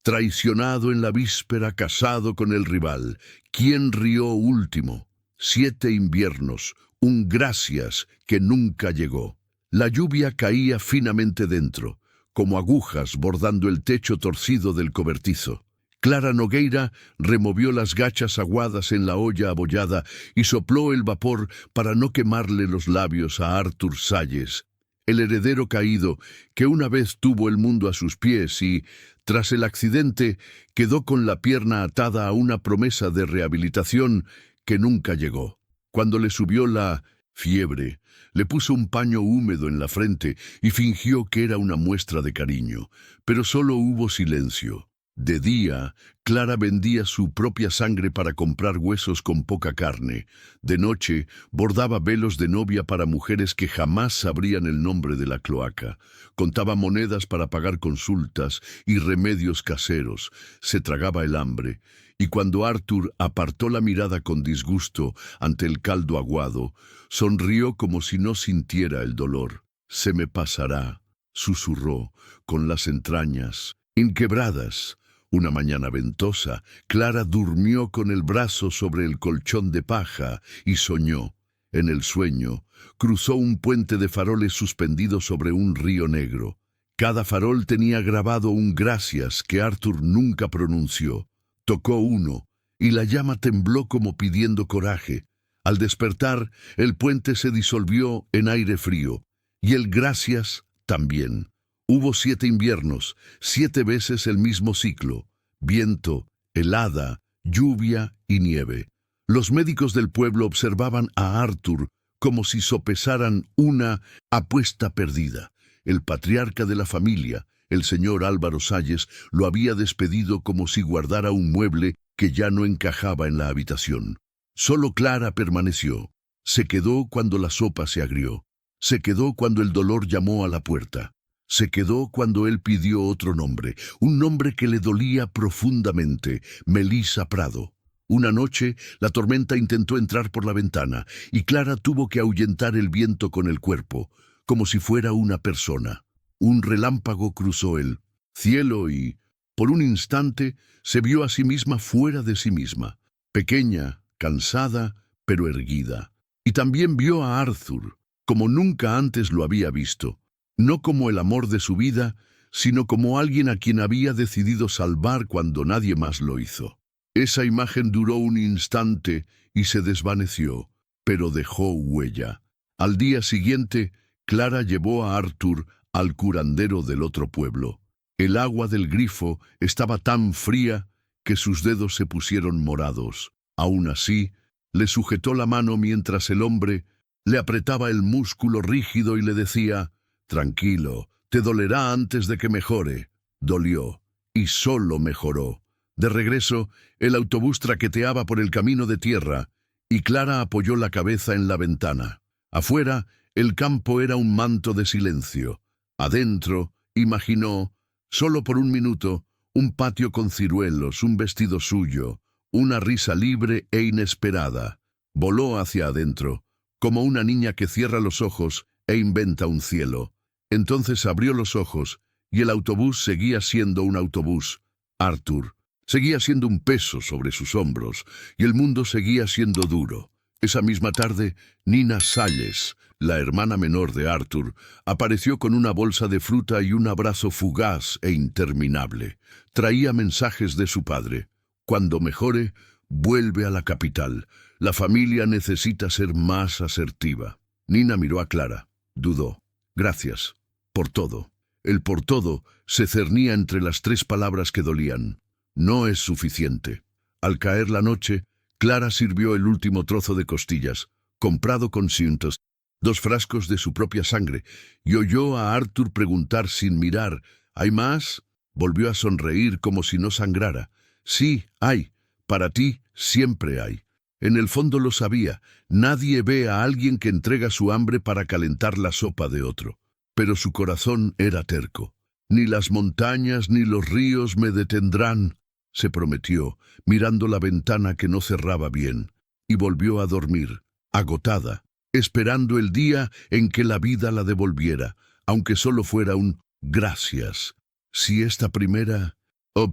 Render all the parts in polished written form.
Traicionado en la víspera, casado con el rival. ¿Quién rió último? 7 inviernos, un gracias que nunca llegó. La lluvia caía finamente dentro, como agujas bordando el techo torcido del cobertizo. Clara Nogueira removió las gachas aguadas en la olla abollada y sopló el vapor para no quemarle los labios a Artur Salles, el heredero caído que una vez tuvo el mundo a sus pies y, tras el accidente, quedó con la pierna atada a una promesa de rehabilitación que nunca llegó. Cuando le subió la fiebre, le puso un paño húmedo en la frente y fingió que era una muestra de cariño, pero solo hubo silencio. De día, Clara vendía su propia sangre para comprar huesos con poca carne. De noche, bordaba velos de novia para mujeres que jamás sabrían el nombre de la cloaca. Contaba monedas para pagar consultas y remedios caseros. Se tragaba el hambre. Y cuando Artur apartó la mirada con disgusto ante el caldo aguado, sonrió como si no sintiera el dolor. «Se me pasará», susurró, con las entrañas inquebradas. Una mañana ventosa, Clara durmió con el brazo sobre el colchón de paja y soñó. En el sueño, cruzó un puente de faroles suspendido sobre un río negro. Cada farol tenía grabado un gracias que Artur nunca pronunció. Tocó uno, y la llama tembló como pidiendo coraje. Al despertar, el puente se disolvió en aire frío, y el gracias también. Hubo 7 inviernos, 7 veces el mismo ciclo: viento, helada, lluvia y nieve. Los médicos del pueblo observaban a Artur como si sopesaran una apuesta perdida. El patriarca de la familia, el señor Álvaro Salles, lo había despedido como si guardara un mueble que ya no encajaba en la habitación. Solo Clara permaneció. Se quedó cuando la sopa se agrió. Se quedó cuando el dolor llamó a la puerta. Se quedó cuando él pidió otro nombre, un nombre que le dolía profundamente: Melisa Prado. Una noche, la tormenta intentó entrar por la ventana, y Clara tuvo que ahuyentar el viento con el cuerpo, como si fuera una persona. Un relámpago cruzó el cielo y, por un instante, se vio a sí misma fuera de sí misma, pequeña, cansada, pero erguida. Y también vio a Artur, como nunca antes lo había visto. No como el amor de su vida, sino como alguien a quien había decidido salvar cuando nadie más lo hizo. Esa imagen duró un instante y se desvaneció, pero dejó huella. Al día siguiente, Clara llevó a Artur al curandero del otro pueblo. El agua del grifo estaba tan fría que sus dedos se pusieron morados. Aún así, le sujetó la mano mientras el hombre le apretaba el músculo rígido y le decía: «Tranquilo, te dolerá antes de que mejore». Dolió, y solo mejoró. De regreso, el autobús traqueteaba por el camino de tierra, y Clara apoyó la cabeza en la ventana. Afuera, el campo era un manto de silencio. Adentro, imaginó, solo por un minuto, un patio con ciruelos, un vestido suyo, una risa libre e inesperada. Voló hacia adentro, como una niña que cierra los ojos e inventa un cielo. Entonces abrió los ojos, y el autobús seguía siendo un autobús. Artur seguía siendo un peso sobre sus hombros, y el mundo seguía siendo duro. Esa misma tarde, Nina Salles, la hermana menor de Artur, apareció con una bolsa de fruta y un abrazo fugaz e interminable. Traía mensajes de su padre: «Cuando mejore, vuelve a la capital. La familia necesita ser más asertiva». Nina miró a Clara. Dudó. «Gracias. Por todo». El por todo se cernía entre las 3 palabras que dolían. «No es suficiente». Al caer la noche, Clara sirvió el último trozo de costillas, comprado con cientos, 2 frascos de su propia sangre, y oyó a Artur preguntar sin mirar: «¿Hay más?». Volvió a sonreír como si no sangrara. «Sí, hay. Para ti siempre hay». En el fondo lo sabía. Nadie ve a alguien que entrega su hambre para calentar la sopa de otro. Pero su corazón era terco. «Ni las montañas ni los ríos me detendrán», se prometió, mirando la ventana que no cerraba bien, y volvió a dormir, agotada, esperando el día en que la vida la devolviera, aunque solo fuera un gracias. Si esta primera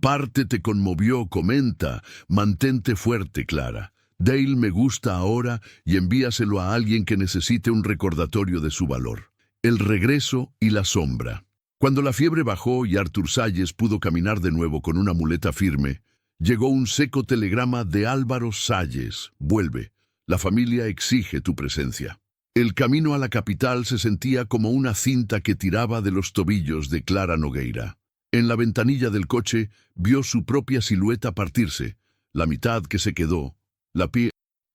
Parte te conmovió, comenta. Mantente fuerte, Clara. Dale me gusta ahora y envíaselo a alguien que necesite un recordatorio de su valor. El regreso y la sombra. Cuando la fiebre bajó y Arthur Salles pudo caminar de nuevo con una muleta firme, llegó un seco telegrama de Álvaro Salles. Vuelve. La familia exige tu presencia. El camino a la capital se sentía como una cinta que tiraba de los tobillos de Clara Nogueira. En la ventanilla del coche vio su propia silueta partirse, la mitad que se quedó,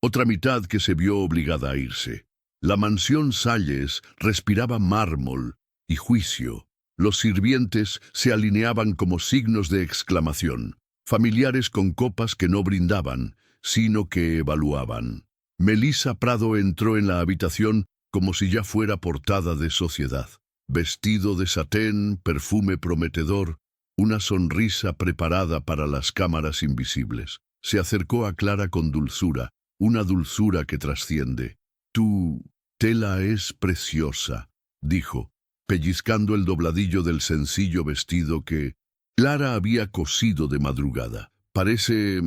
otra mitad que se vio obligada a irse. La mansión Salles respiraba mármol y juicio. Los sirvientes se alineaban como signos de exclamación, familiares con copas que no brindaban, sino que evaluaban. Melissa Prado entró en la habitación como si ya fuera portada de Sociedad. Vestido de satén, perfume prometedor, una sonrisa preparada para las cámaras invisibles. Se acercó a Clara con dulzura, una dulzura que trasciende. Tu tela es preciosa, dijo, pellizcando el dobladillo del sencillo vestido que Clara había cosido de madrugada. Parece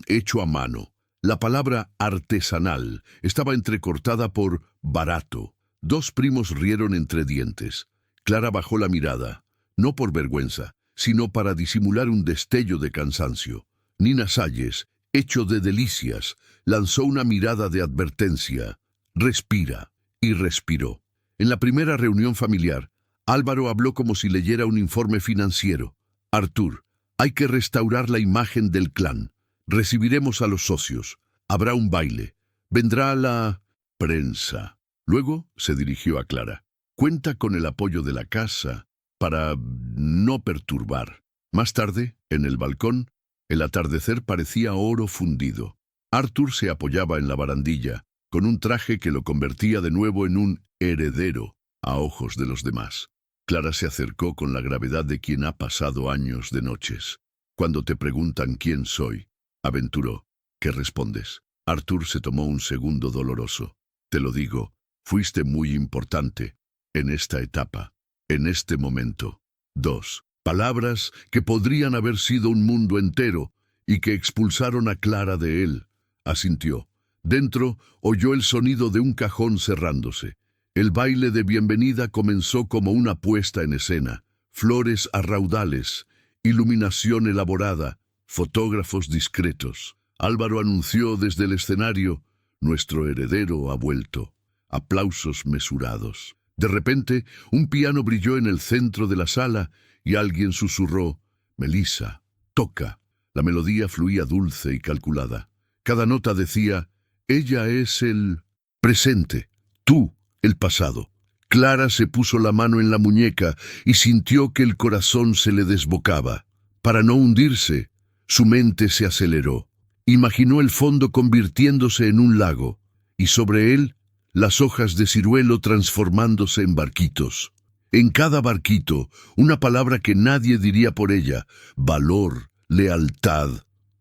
hecho a mano. La palabra artesanal estaba entrecortada por barato. Dos primos rieron entre dientes. Clara bajó la mirada, no por vergüenza, sino para disimular un destello de cansancio. Nina Salles, hecho de delicias, lanzó una mirada de advertencia. Respira, y respiró. En la primera reunión familiar, Álvaro habló como si leyera un informe financiero. Artur, hay que restaurar la imagen del clan. Recibiremos a los socios. Habrá un baile. Vendrá la prensa. Luego se dirigió a Clara. Cuenta con el apoyo de la casa para no perturbar. Más tarde, en el balcón, el atardecer parecía oro fundido. Arthur se apoyaba en la barandilla, con un traje que lo convertía de nuevo en un heredero a ojos de los demás. Clara se acercó con la gravedad de quien ha pasado años de noches. Cuando te preguntan quién soy, aventuró. ¿Qué respondes? Arthur se tomó un segundo doloroso. Te lo digo, fuiste muy importante en esta etapa, en este momento. 2. Palabras que podrían haber sido un mundo entero y que expulsaron a Clara de él. Asintió. Dentro oyó el sonido de un cajón cerrándose. El baile de bienvenida comenzó como una puesta en escena. Flores a raudales, iluminación elaborada, fotógrafos discretos. Álvaro anunció desde el escenario: nuestro heredero ha vuelto. Aplausos mesurados. De repente, un piano brilló en el centro de la sala y alguien susurró: Melissa, toca. La melodía fluía dulce y calculada. Cada nota decía: ella es el presente, tú el pasado. Clara se puso la mano en la muñeca y sintió que el corazón se le desbocaba. Para no hundirse, su mente se aceleró. Imaginó el fondo convirtiéndose en un lago, y sobre él las hojas de ciruelo transformándose en barquitos. En cada barquito, una palabra que nadie diría por ella: valor, lealtad,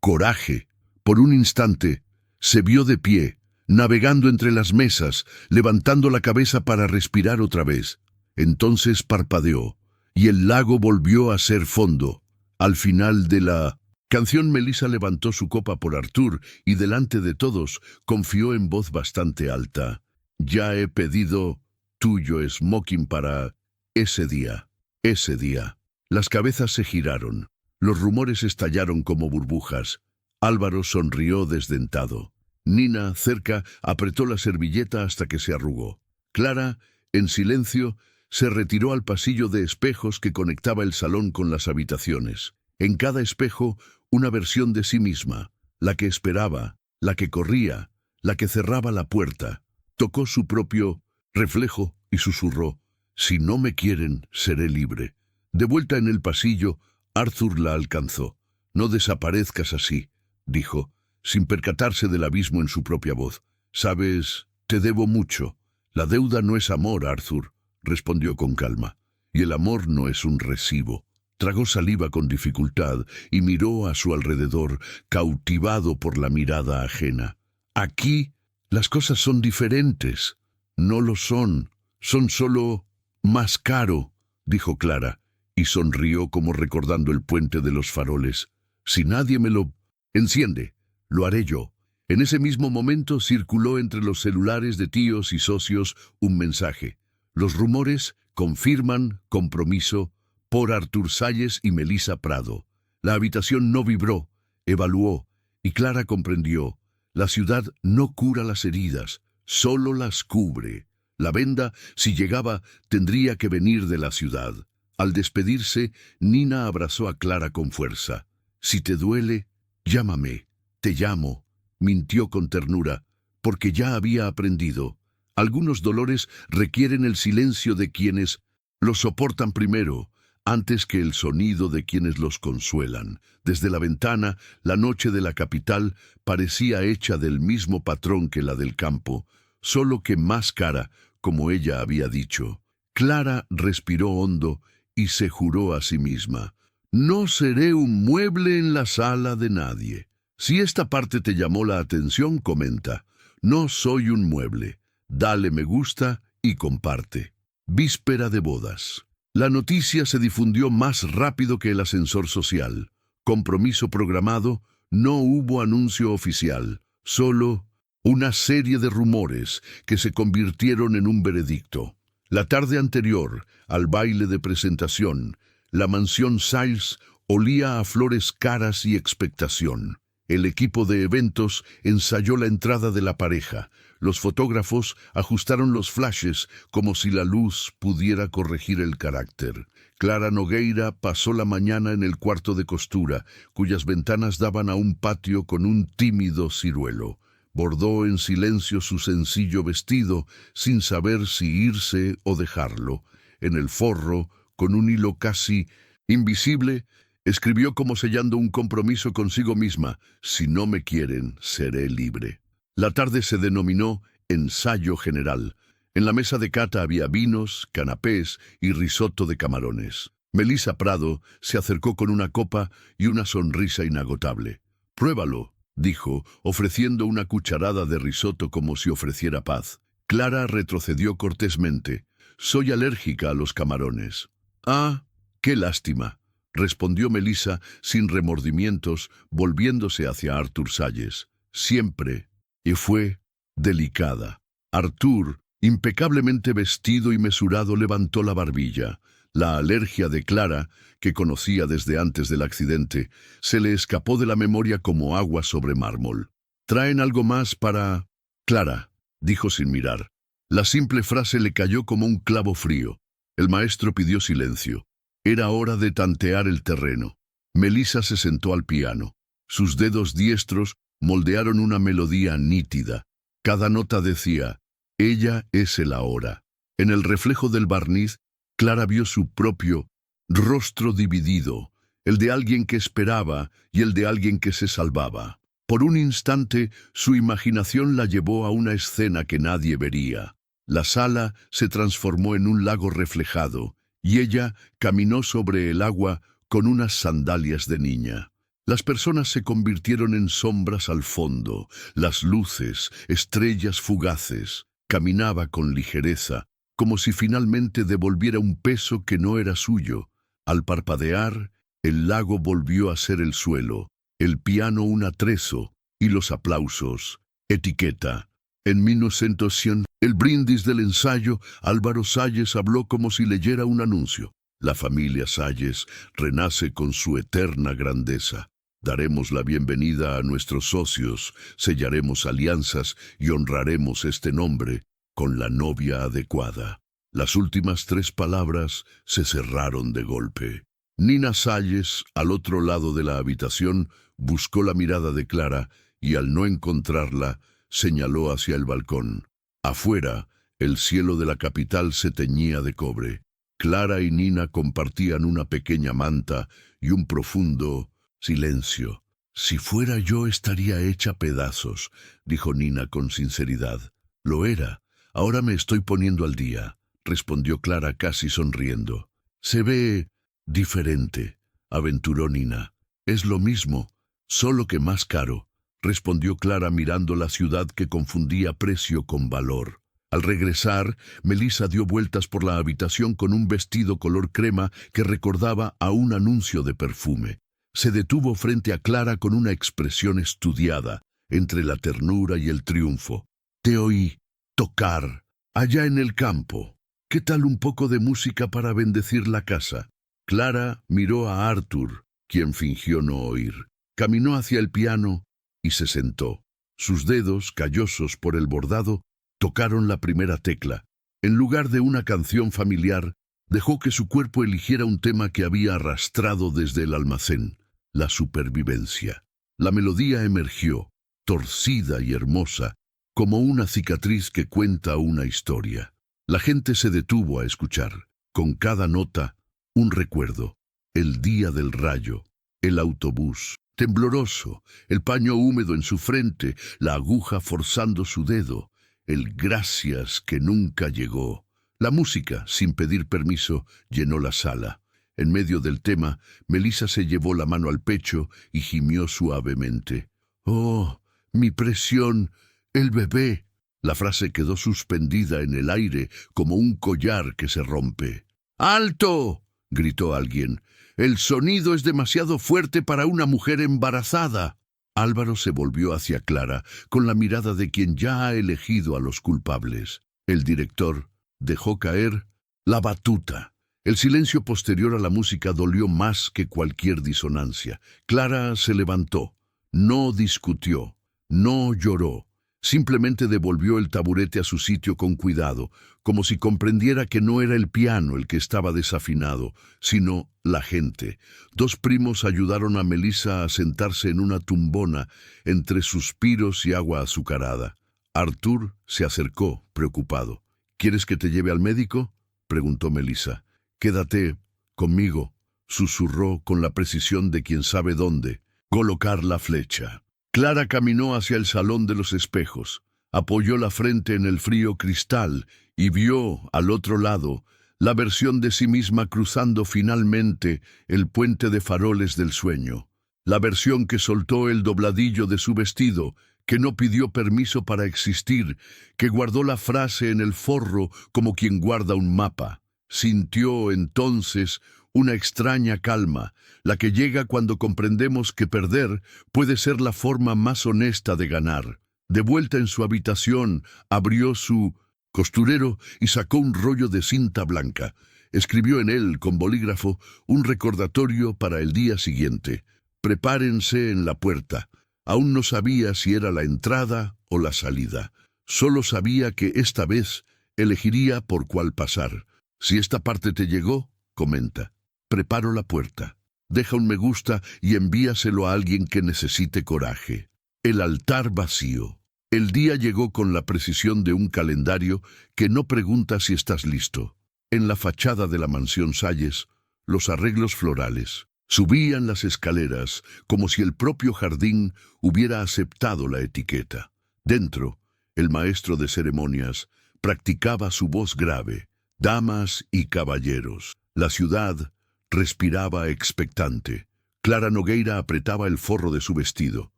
coraje. Por un instante, se vio de pie, navegando entre las mesas, levantando la cabeza para respirar otra vez. Entonces parpadeó, y el lago volvió a ser fondo. Al final de la canción, Melissa levantó su copa por Arthur y delante de todos confió en voz bastante alta: ya he pedido tuyo smoking para ese día. Ese día. Las cabezas se giraron. Los rumores estallaron como burbujas. Álvaro sonrió desdentado. Nina, cerca, apretó la servilleta hasta que se arrugó. Clara, en silencio, se retiró al pasillo de espejos que conectaba el salón con las habitaciones. En cada espejo, una versión de sí misma, la que esperaba, la que corría, la que cerraba la puerta. Tocó su propio reflejo y susurró: si no me quieren, seré libre. De vuelta en el pasillo, Arthur la alcanzó. No desaparezcas así, dijo, sin percatarse del abismo en su propia voz. Sabes, te debo mucho. La deuda no es amor, Arthur, respondió con calma. Y el amor no es un recibo. Tragó saliva con dificultad y miró a su alrededor, cautivado por la mirada ajena. Aquí las cosas son diferentes. No lo son. Son solo más caro, dijo Clara, y sonrió como recordando el puente de los faroles. Si nadie me lo enciende, lo haré yo. En ese mismo momento circuló entre los celulares de tíos y socios un mensaje. Los rumores confirman compromiso por Artur Salles y Melissa Prado. La habitación no vibró, evaluó, y Clara comprendió. La ciudad no cura las heridas, solo las cubre. La venda, si llegaba, tendría que venir de la ciudad. Al despedirse, Nina abrazó a Clara con fuerza. Si te duele, llámame. Te llamo, mintió con ternura, porque ya había aprendido. Algunos dolores requieren el silencio de quienes los soportan primero, antes que el sonido de quienes los consuelan. Desde la ventana, la noche de la capital parecía hecha del mismo patrón que la del campo, solo que más cara, como ella había dicho. Clara respiró hondo y se juró a sí misma: no seré un mueble en la sala de nadie. Si esta parte te llamó la atención, comenta. No soy un mueble. Dale me gusta y comparte. Víspera de bodas. La noticia se difundió más rápido que el ascensor social. Compromiso programado, no hubo anuncio oficial, solo una serie de rumores que se convirtieron en un veredicto. La tarde anterior, al baile de presentación, la mansión Salles olía a flores caras y expectación. El equipo de eventos ensayó la entrada de la pareja. Los fotógrafos ajustaron los flashes como si la luz pudiera corregir el carácter. Clara Nogueira pasó la mañana en el cuarto de costura, cuyas ventanas daban a un patio con un tímido ciruelo. Bordó en silencio su sencillo vestido, sin saber si irse o dejarlo. En el forro, con un hilo casi invisible, escribió como sellando un compromiso consigo misma: si no me quieren, seré libre. La tarde se denominó ensayo general. En la mesa de cata había vinos, canapés y risotto de camarones. Melissa Prado se acercó con una copa y una sonrisa inagotable. «Pruébalo», dijo, ofreciendo una cucharada de risotto como si ofreciera paz. Clara retrocedió cortésmente. «Soy alérgica a los camarones». «Ah, qué lástima», respondió Melissa sin remordimientos, volviéndose hacia Artur Salles. «Siempre». Y fue delicada. Artur, impecablemente vestido y mesurado, levantó la barbilla. La alergia de Clara, que conocía desde antes del accidente, se le escapó de la memoria como agua sobre mármol. «¿Traen algo más para...?» «Clara», dijo sin mirar. La simple frase le cayó como un clavo frío. El maestro pidió silencio. Era hora de tantear el terreno. Melissa se sentó al piano. Sus dedos diestros moldearon una melodía nítida. Cada nota decía: ella es el ahora. En el reflejo del barniz, Clara vio su propio rostro dividido, el de alguien que esperaba y el de alguien que se salvaba. Por un instante, su imaginación la llevó a una escena que nadie vería. La sala se transformó en un lago reflejado, y ella caminó sobre el agua con unas sandalias de niña. Las personas se convirtieron en sombras al fondo, las luces, estrellas fugaces. Caminaba con ligereza, como si finalmente devolviera un peso que no era suyo. Al parpadear, el lago volvió a ser el suelo, el piano un atrezo y los aplausos etiqueta. En 1900, el brindis del ensayo, Álvaro Salles habló como si leyera un anuncio. La familia Salles renace con su eterna grandeza. Daremos la bienvenida a nuestros socios, sellaremos alianzas y honraremos este nombre con la novia adecuada. Las últimas 3 palabras se cerraron de golpe. Nina Salles, al otro lado de la habitación, buscó la mirada de Clara y, al no encontrarla, señaló hacia el balcón. Afuera, el cielo de la capital se teñía de cobre. Clara y Nina compartían una pequeña manta y un profundo silencio. «Si fuera yo, estaría hecha pedazos», dijo Nina con sinceridad. «Lo era. Ahora me estoy poniendo al día», respondió Clara casi sonriendo. «Se ve diferente», aventuró Nina. «Es lo mismo, solo que más caro», respondió Clara mirando la ciudad que confundía precio con valor. Al regresar, Melissa dio vueltas por la habitación con un vestido color crema que recordaba a un anuncio de perfume. Se detuvo frente a Clara con una expresión estudiada, entre la ternura y el triunfo. Te oí tocar, allá en el campo. ¿Qué tal un poco de música para bendecir la casa? Clara miró a Arthur, quien fingió no oír. Caminó hacia el piano y se sentó. Sus dedos, callosos por el bordado, tocaron la primera tecla. En lugar de una canción familiar, dejó que su cuerpo eligiera un tema que había arrastrado desde el almacén, la supervivencia. La melodía emergió, torcida y hermosa, como una cicatriz que cuenta una historia. La gente se detuvo a escuchar. Con cada nota, un recuerdo. El día del rayo, el autobús, tembloroso, el paño húmedo en su frente, la aguja forzando su dedo, el gracias que nunca llegó. La música, sin pedir permiso, llenó la sala. En medio del tema, Melissa se llevó la mano al pecho y gimió suavemente. «Oh, mi presión, el bebé». La frase quedó suspendida en el aire como un collar que se rompe. «¡Alto!», gritó alguien. «El sonido es demasiado fuerte para una mujer embarazada». Álvaro se volvió hacia Clara con la mirada de quien ya ha elegido a los culpables. El director dejó caer la batuta. El silencio posterior a la música dolió más que cualquier disonancia. Clara se levantó. No discutió. No lloró. Simplemente devolvió el taburete a su sitio con cuidado, como si comprendiera que no era el piano el que estaba desafinado, sino la gente. Dos primos ayudaron a Melissa a sentarse en una tumbona entre suspiros y agua azucarada. Arthur se acercó, preocupado. «¿Quieres que te lleve al médico?», preguntó Melissa. «Quédate conmigo», susurró con la precisión de quien sabe dónde colocar la flecha. Clara caminó hacia el salón de los espejos, apoyó la frente en el frío cristal y vio, al otro lado, la versión de sí misma cruzando finalmente el puente de faroles del sueño. La versión que soltó el dobladillo de su vestido, que no pidió permiso para existir, que guardó la frase en el forro como quien guarda un mapa. Sintió entonces una extraña calma, la que llega cuando comprendemos que perder puede ser la forma más honesta de ganar. De vuelta en su habitación, abrió su costurero y sacó un rollo de cinta blanca. Escribió en él, con bolígrafo, un recordatorio para el día siguiente. «Prepárense en la puerta». Aún no sabía si era la entrada o la salida. Solo sabía que esta vez elegiría por cuál pasar. «Si esta parte te llegó», comenta, «preparo la puerta. Deja un me gusta y envíaselo a alguien que necesite coraje». El altar vacío. El día llegó con la precisión de un calendario que no pregunta si estás listo. En la fachada de la mansión Salles, los arreglos florales subían las escaleras como si el propio jardín hubiera aceptado la etiqueta. Dentro, el maestro de ceremonias practicaba su voz grave. Damas y caballeros. La ciudad respiraba expectante. Clara Nogueira apretaba el forro de su vestido,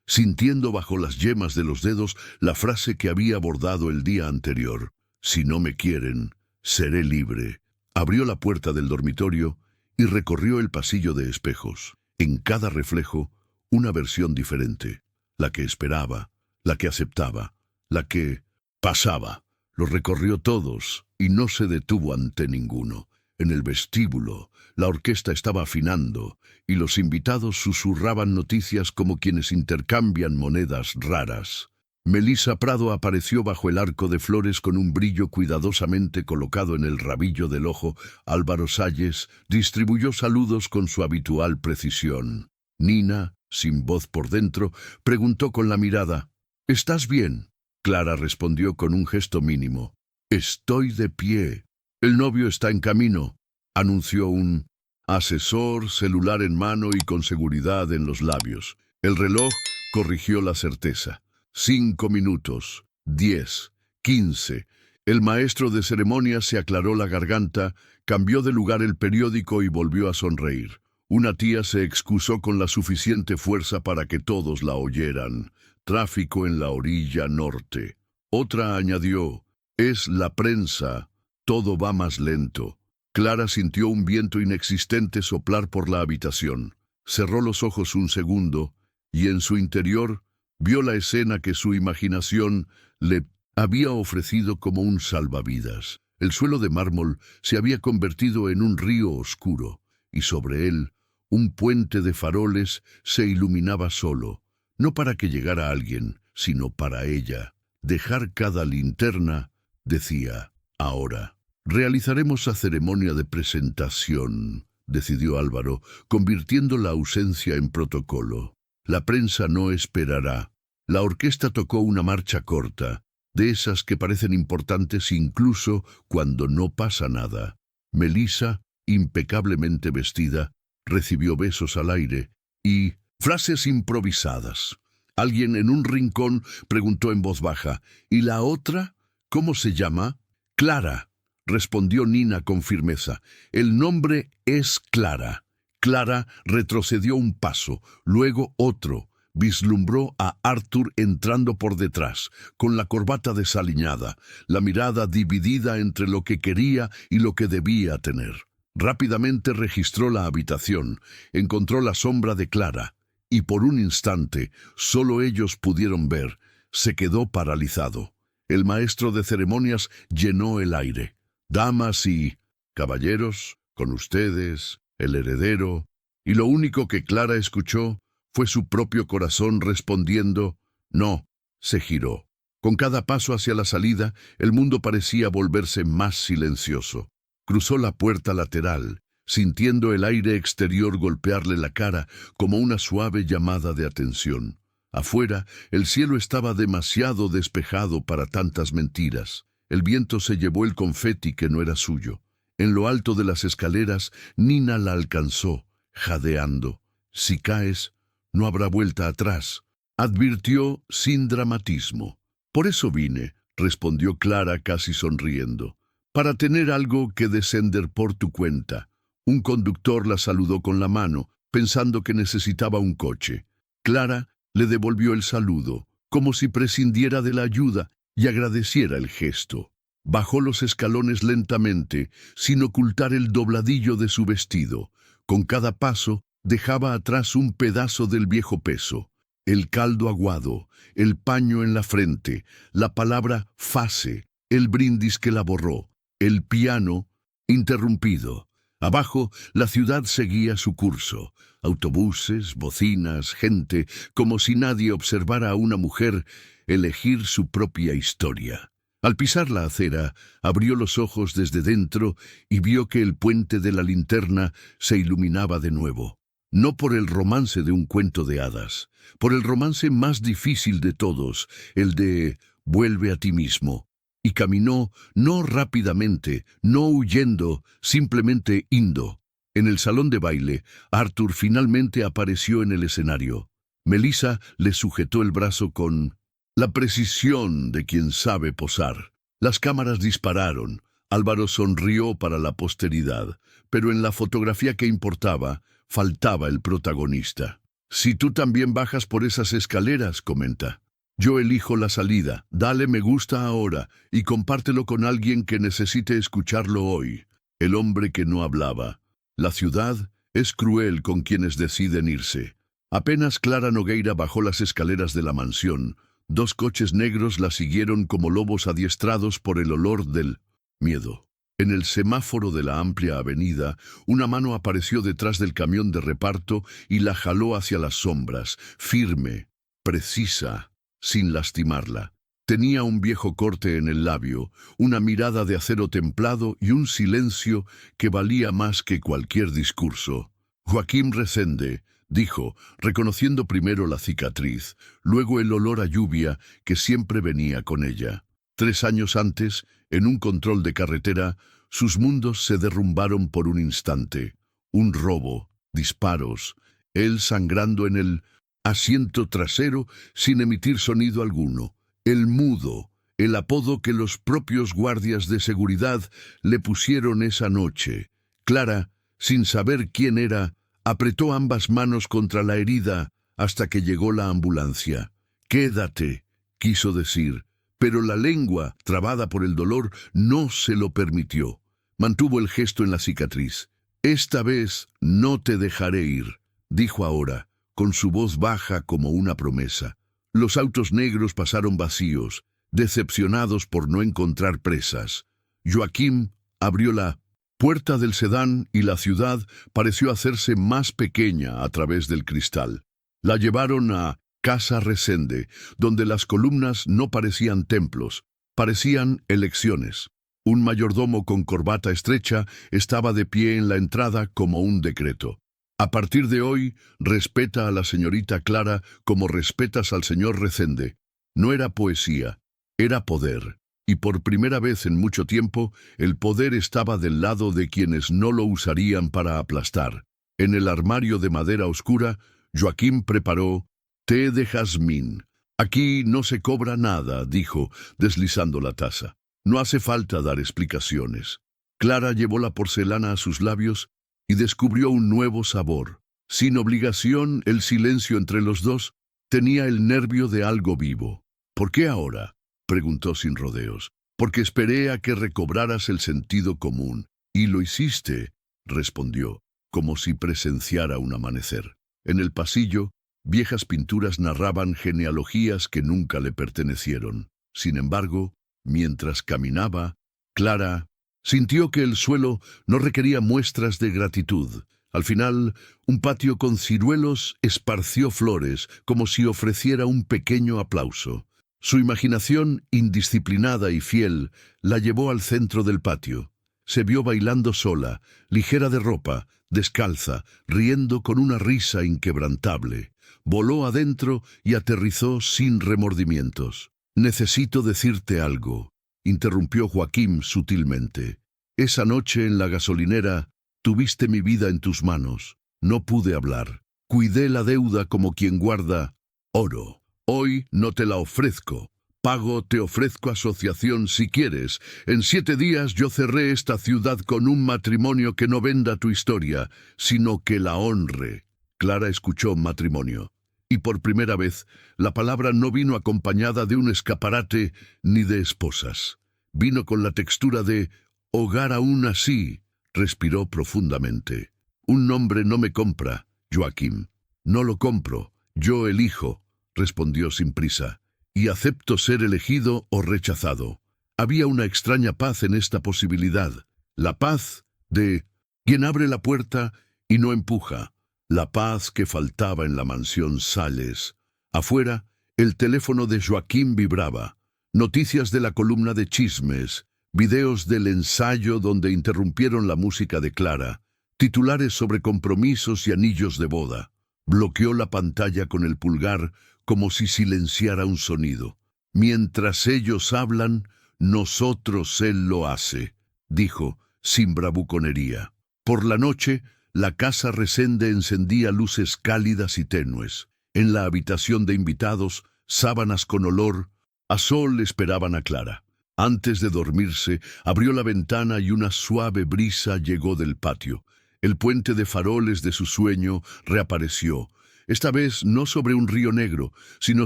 sintiendo bajo las yemas de los dedos la frase que había bordado el día anterior. «Si no me quieren, seré libre». Abrió la puerta del dormitorio y recorrió el pasillo de espejos. En cada reflejo, una versión diferente. La que esperaba, la que aceptaba, la que pasaba. Los recorrió todos y no se detuvo ante ninguno. En el vestíbulo, la orquesta estaba afinando y los invitados susurraban noticias como quienes intercambian monedas raras. Melissa Prado apareció bajo el arco de flores con un brillo cuidadosamente colocado en el rabillo del ojo. Álvaro Salles distribuyó saludos con su habitual precisión. Nina, sin voz por dentro, preguntó con la mirada, «¿Estás bien?». Clara respondió con un gesto mínimo, «Estoy de pie». «El novio está en camino», anunció un asesor, celular en mano y con seguridad en los labios. El reloj corrigió la certeza. 5 minutos, 10, 15. El maestro de ceremonias se aclaró la garganta, cambió de lugar el periódico y volvió a sonreír. Una tía se excusó con la suficiente fuerza para que todos la oyeran. «Tráfico en la orilla norte». Otra añadió, Es la prensa. Todo va más lento. Clara sintió un viento inexistente soplar por la habitación. Cerró los ojos un segundo y en su interior vio la escena que su imaginación le había ofrecido como un salvavidas. El suelo de mármol se había convertido en un río oscuro y sobre él un puente de faroles se iluminaba solo, no para que llegara alguien, sino para ella. Dejar cada linterna, decía, ahora. Realizaremos la ceremonia de presentación, decidió Álvaro, convirtiendo la ausencia en protocolo. La prensa no esperará. La orquesta tocó una marcha corta, de esas que parecen importantes incluso cuando no pasa nada. Melissa, impecablemente vestida, recibió besos al aire y frases improvisadas. Alguien en un rincón preguntó en voz baja, ¿y la otra? ¿Cómo se llama? Clara, respondió Nina con firmeza. El nombre es Clara. Clara retrocedió un paso, luego otro. Vislumbró a Arthur entrando por detrás, con la corbata desaliñada, la mirada dividida entre lo que quería y lo que debía tener. Rápidamente registró la habitación, encontró la sombra de Clara, y por un instante, solo ellos pudieron ver, se quedó paralizado. El maestro de ceremonias llenó el aire. Damas y caballeros, con ustedes, el heredero, y lo único que Clara escuchó fue su propio corazón respondiendo, no. Se giró. Con cada paso hacia la salida, el mundo parecía volverse más silencioso. Cruzó la puerta lateral, sintiendo el aire exterior golpearle la cara como una suave llamada de atención. Afuera, el cielo estaba demasiado despejado para tantas mentiras. El viento se llevó el confeti que no era suyo. En lo alto de las escaleras, Nina la alcanzó, jadeando. Si caes, no habrá vuelta atrás, advirtió sin dramatismo. Por eso vine, respondió Clara casi sonriendo, para tener algo que descender por tu cuenta. Un conductor la saludó con la mano, pensando que necesitaba un coche. Clara le devolvió el saludo, como si prescindiera de la ayuda y agradeciera el gesto. Bajó los escalones lentamente, sin ocultar el dobladillo de su vestido. Con cada paso, dejaba atrás un pedazo del viejo peso, el caldo aguado, el paño en la frente, la palabra fase, el brindis que la borró, el piano interrumpido. Abajo, la ciudad seguía su curso, autobuses, bocinas, gente, como si nadie observara a una mujer elegir su propia historia. Al pisar la acera, abrió los ojos desde dentro y vio que el puente de la linterna se iluminaba de nuevo. No por el romance de un cuento de hadas, por el romance más difícil de todos, el de vuelve a ti mismo. Y caminó, no rápidamente, no huyendo, simplemente indo. En el salón de baile, Arthur finalmente apareció en el escenario. Melissa le sujetó el brazo con la precisión de quien sabe posar. Las cámaras dispararon. Álvaro sonrió para la posteridad, pero en la fotografía que importaba, faltaba el protagonista. Si tú también bajas por esas escaleras, comenta. Yo elijo la salida, dale me gusta ahora y compártelo con alguien que necesite escucharlo hoy. El hombre que no hablaba. La ciudad es cruel con quienes deciden irse. Apenas Clara Nogueira bajó las escaleras de la mansión, 2 coches negros la siguieron como lobos adiestrados por el olor del miedo. En el semáforo de la amplia avenida, una mano apareció detrás del camión de reparto y la jaló hacia las sombras, firme, precisa, sin lastimarla. Tenía un viejo corte en el labio, una mirada de acero templado y un silencio que valía más que cualquier discurso. Joaquín Resende, dijo, reconociendo primero la cicatriz, luego el olor a lluvia que siempre venía con ella. 3 años antes, en un control de carretera, sus mundos se derrumbaron por un instante. Un robo, disparos, él sangrando en el asiento trasero sin emitir sonido alguno. El mudo, el apodo que los propios guardias de seguridad le pusieron esa noche. Clara, sin saber quién era, apretó ambas manos contra la herida hasta que llegó la ambulancia. «Quédate», quiso decir, pero la lengua, trabada por el dolor, no se lo permitió. Mantuvo el gesto en la cicatriz. «Esta vez no te dejaré ir», dijo ahora, con su voz baja como una promesa. Los autos negros pasaron vacíos, decepcionados por no encontrar presas. Joaquim abrió la puerta del sedán y la ciudad pareció hacerse más pequeña a través del cristal. La llevaron a Casa Resende, donde las columnas no parecían templos, parecían elecciones. Un mayordomo con corbata estrecha estaba de pie en la entrada como un decreto. «A partir de hoy, respeta a la señorita Clara como respetas al señor Resende». No era poesía, era poder. Y por primera vez en mucho tiempo, el poder estaba del lado de quienes no lo usarían para aplastar. En el armario de madera oscura, Joaquim preparó té de jazmín. «Aquí no se cobra nada», dijo, deslizando la taza. «No hace falta dar explicaciones». Clara llevó la porcelana a sus labios y descubrió un nuevo sabor. Sin obligación, el silencio entre los dos tenía el nervio de algo vivo. «¿Por qué ahora?», preguntó sin rodeos. «Porque esperé a que recobraras el sentido común». «Y lo hiciste», respondió, como si presenciara un amanecer. En el pasillo, viejas pinturas narraban genealogías que nunca le pertenecieron. Sin embargo, mientras caminaba, Clara sintió que el suelo no requería muestras de gratitud. Al final, un patio con ciruelos esparció flores, como si ofreciera un pequeño aplauso. Su imaginación, indisciplinada y fiel, la llevó al centro del patio. Se vio bailando sola, ligera de ropa, descalza, riendo con una risa inquebrantable. Voló adentro y aterrizó sin remordimientos. «Necesito decirte algo», interrumpió Joaquim sutilmente. «Esa noche en la gasolinera tuviste mi vida en tus manos. No pude hablar. Cuidé la deuda como quien guarda oro. Hoy no te la ofrezco. Pago te ofrezco asociación si quieres. En 7 días yo cerré esta ciudad con un matrimonio que no venda tu historia, sino que la honre». Clara escuchó matrimonio. Y por primera vez, la palabra no vino acompañada de un escaparate ni de esposas. Vino con la textura de hogar aún así. Respiró profundamente. «Un nombre no me compra, Joaquim. No lo compro, yo elijo», respondió sin prisa. «Y acepto ser elegido o rechazado». Había una extraña paz en esta posibilidad. La paz de quien abre la puerta y no empuja. La paz que faltaba en la mansión Sales. Afuera, el teléfono de Joaquim vibraba. Noticias de la columna de chismes, videos del ensayo donde interrumpieron la música de Clara, titulares sobre compromisos y anillos de boda. Bloqueó la pantalla con el pulgar como si silenciara un sonido. «Mientras ellos hablan, nosotros él lo hace», dijo, sin bravuconería. Por la noche, la casa Resende encendía luces cálidas y tenues. En la habitación de invitados, sábanas con olor a sol esperaban a Clara. Antes de dormirse, abrió la ventana y una suave brisa llegó del patio. El puente de faroles de su sueño reapareció, esta vez no sobre un río negro, sino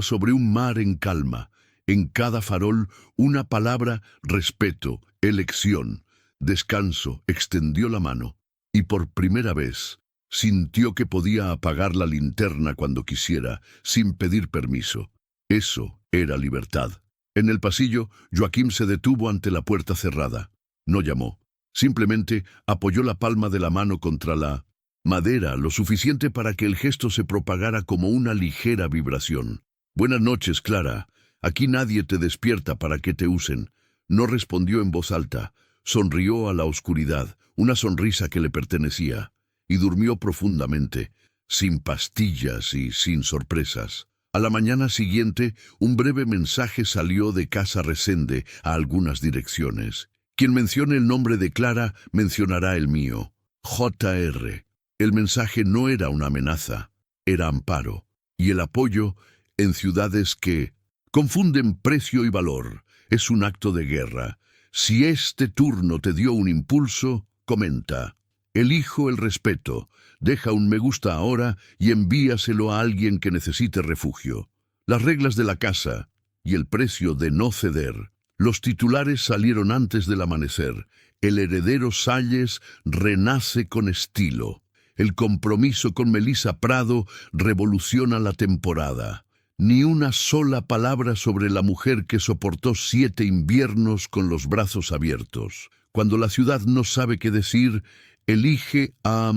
sobre un mar en calma. En cada farol, una palabra: respeto, elección, descanso. Extendió la mano. Y por primera vez sintió que podía apagar la linterna cuando quisiera, sin pedir permiso. Eso era libertad. En el pasillo, Joaquim se detuvo ante la puerta cerrada. No llamó. Simplemente apoyó la palma de la mano contra la madera, lo suficiente para que el gesto se propagara como una ligera vibración. «Buenas noches, Clara. Aquí nadie te despierta para que te usen». No respondió en voz alta. Sonrió a la oscuridad, una sonrisa que le pertenecía, y durmió profundamente, sin pastillas y sin sorpresas. A la mañana siguiente, un breve mensaje salió de Casa Resende a algunas direcciones. «Quien mencione el nombre de Clara mencionará el mío. J.R.» El mensaje no era una amenaza, era amparo, y el apoyo en ciudades que confunden precio y valor. Es un acto de guerra. Si este turno te dio un impulso, comenta. Elijo el respeto. Deja un me gusta ahora y envíaselo a alguien que necesite refugio. Las reglas de la casa. y el precio de no ceder. Los titulares salieron antes del amanecer. El heredero Salles renace con estilo. El compromiso con Melissa Prado revoluciona la temporada. Ni una sola palabra sobre la mujer que soportó 7 inviernos con los brazos abiertos. Cuando la ciudad no sabe qué decir, elige a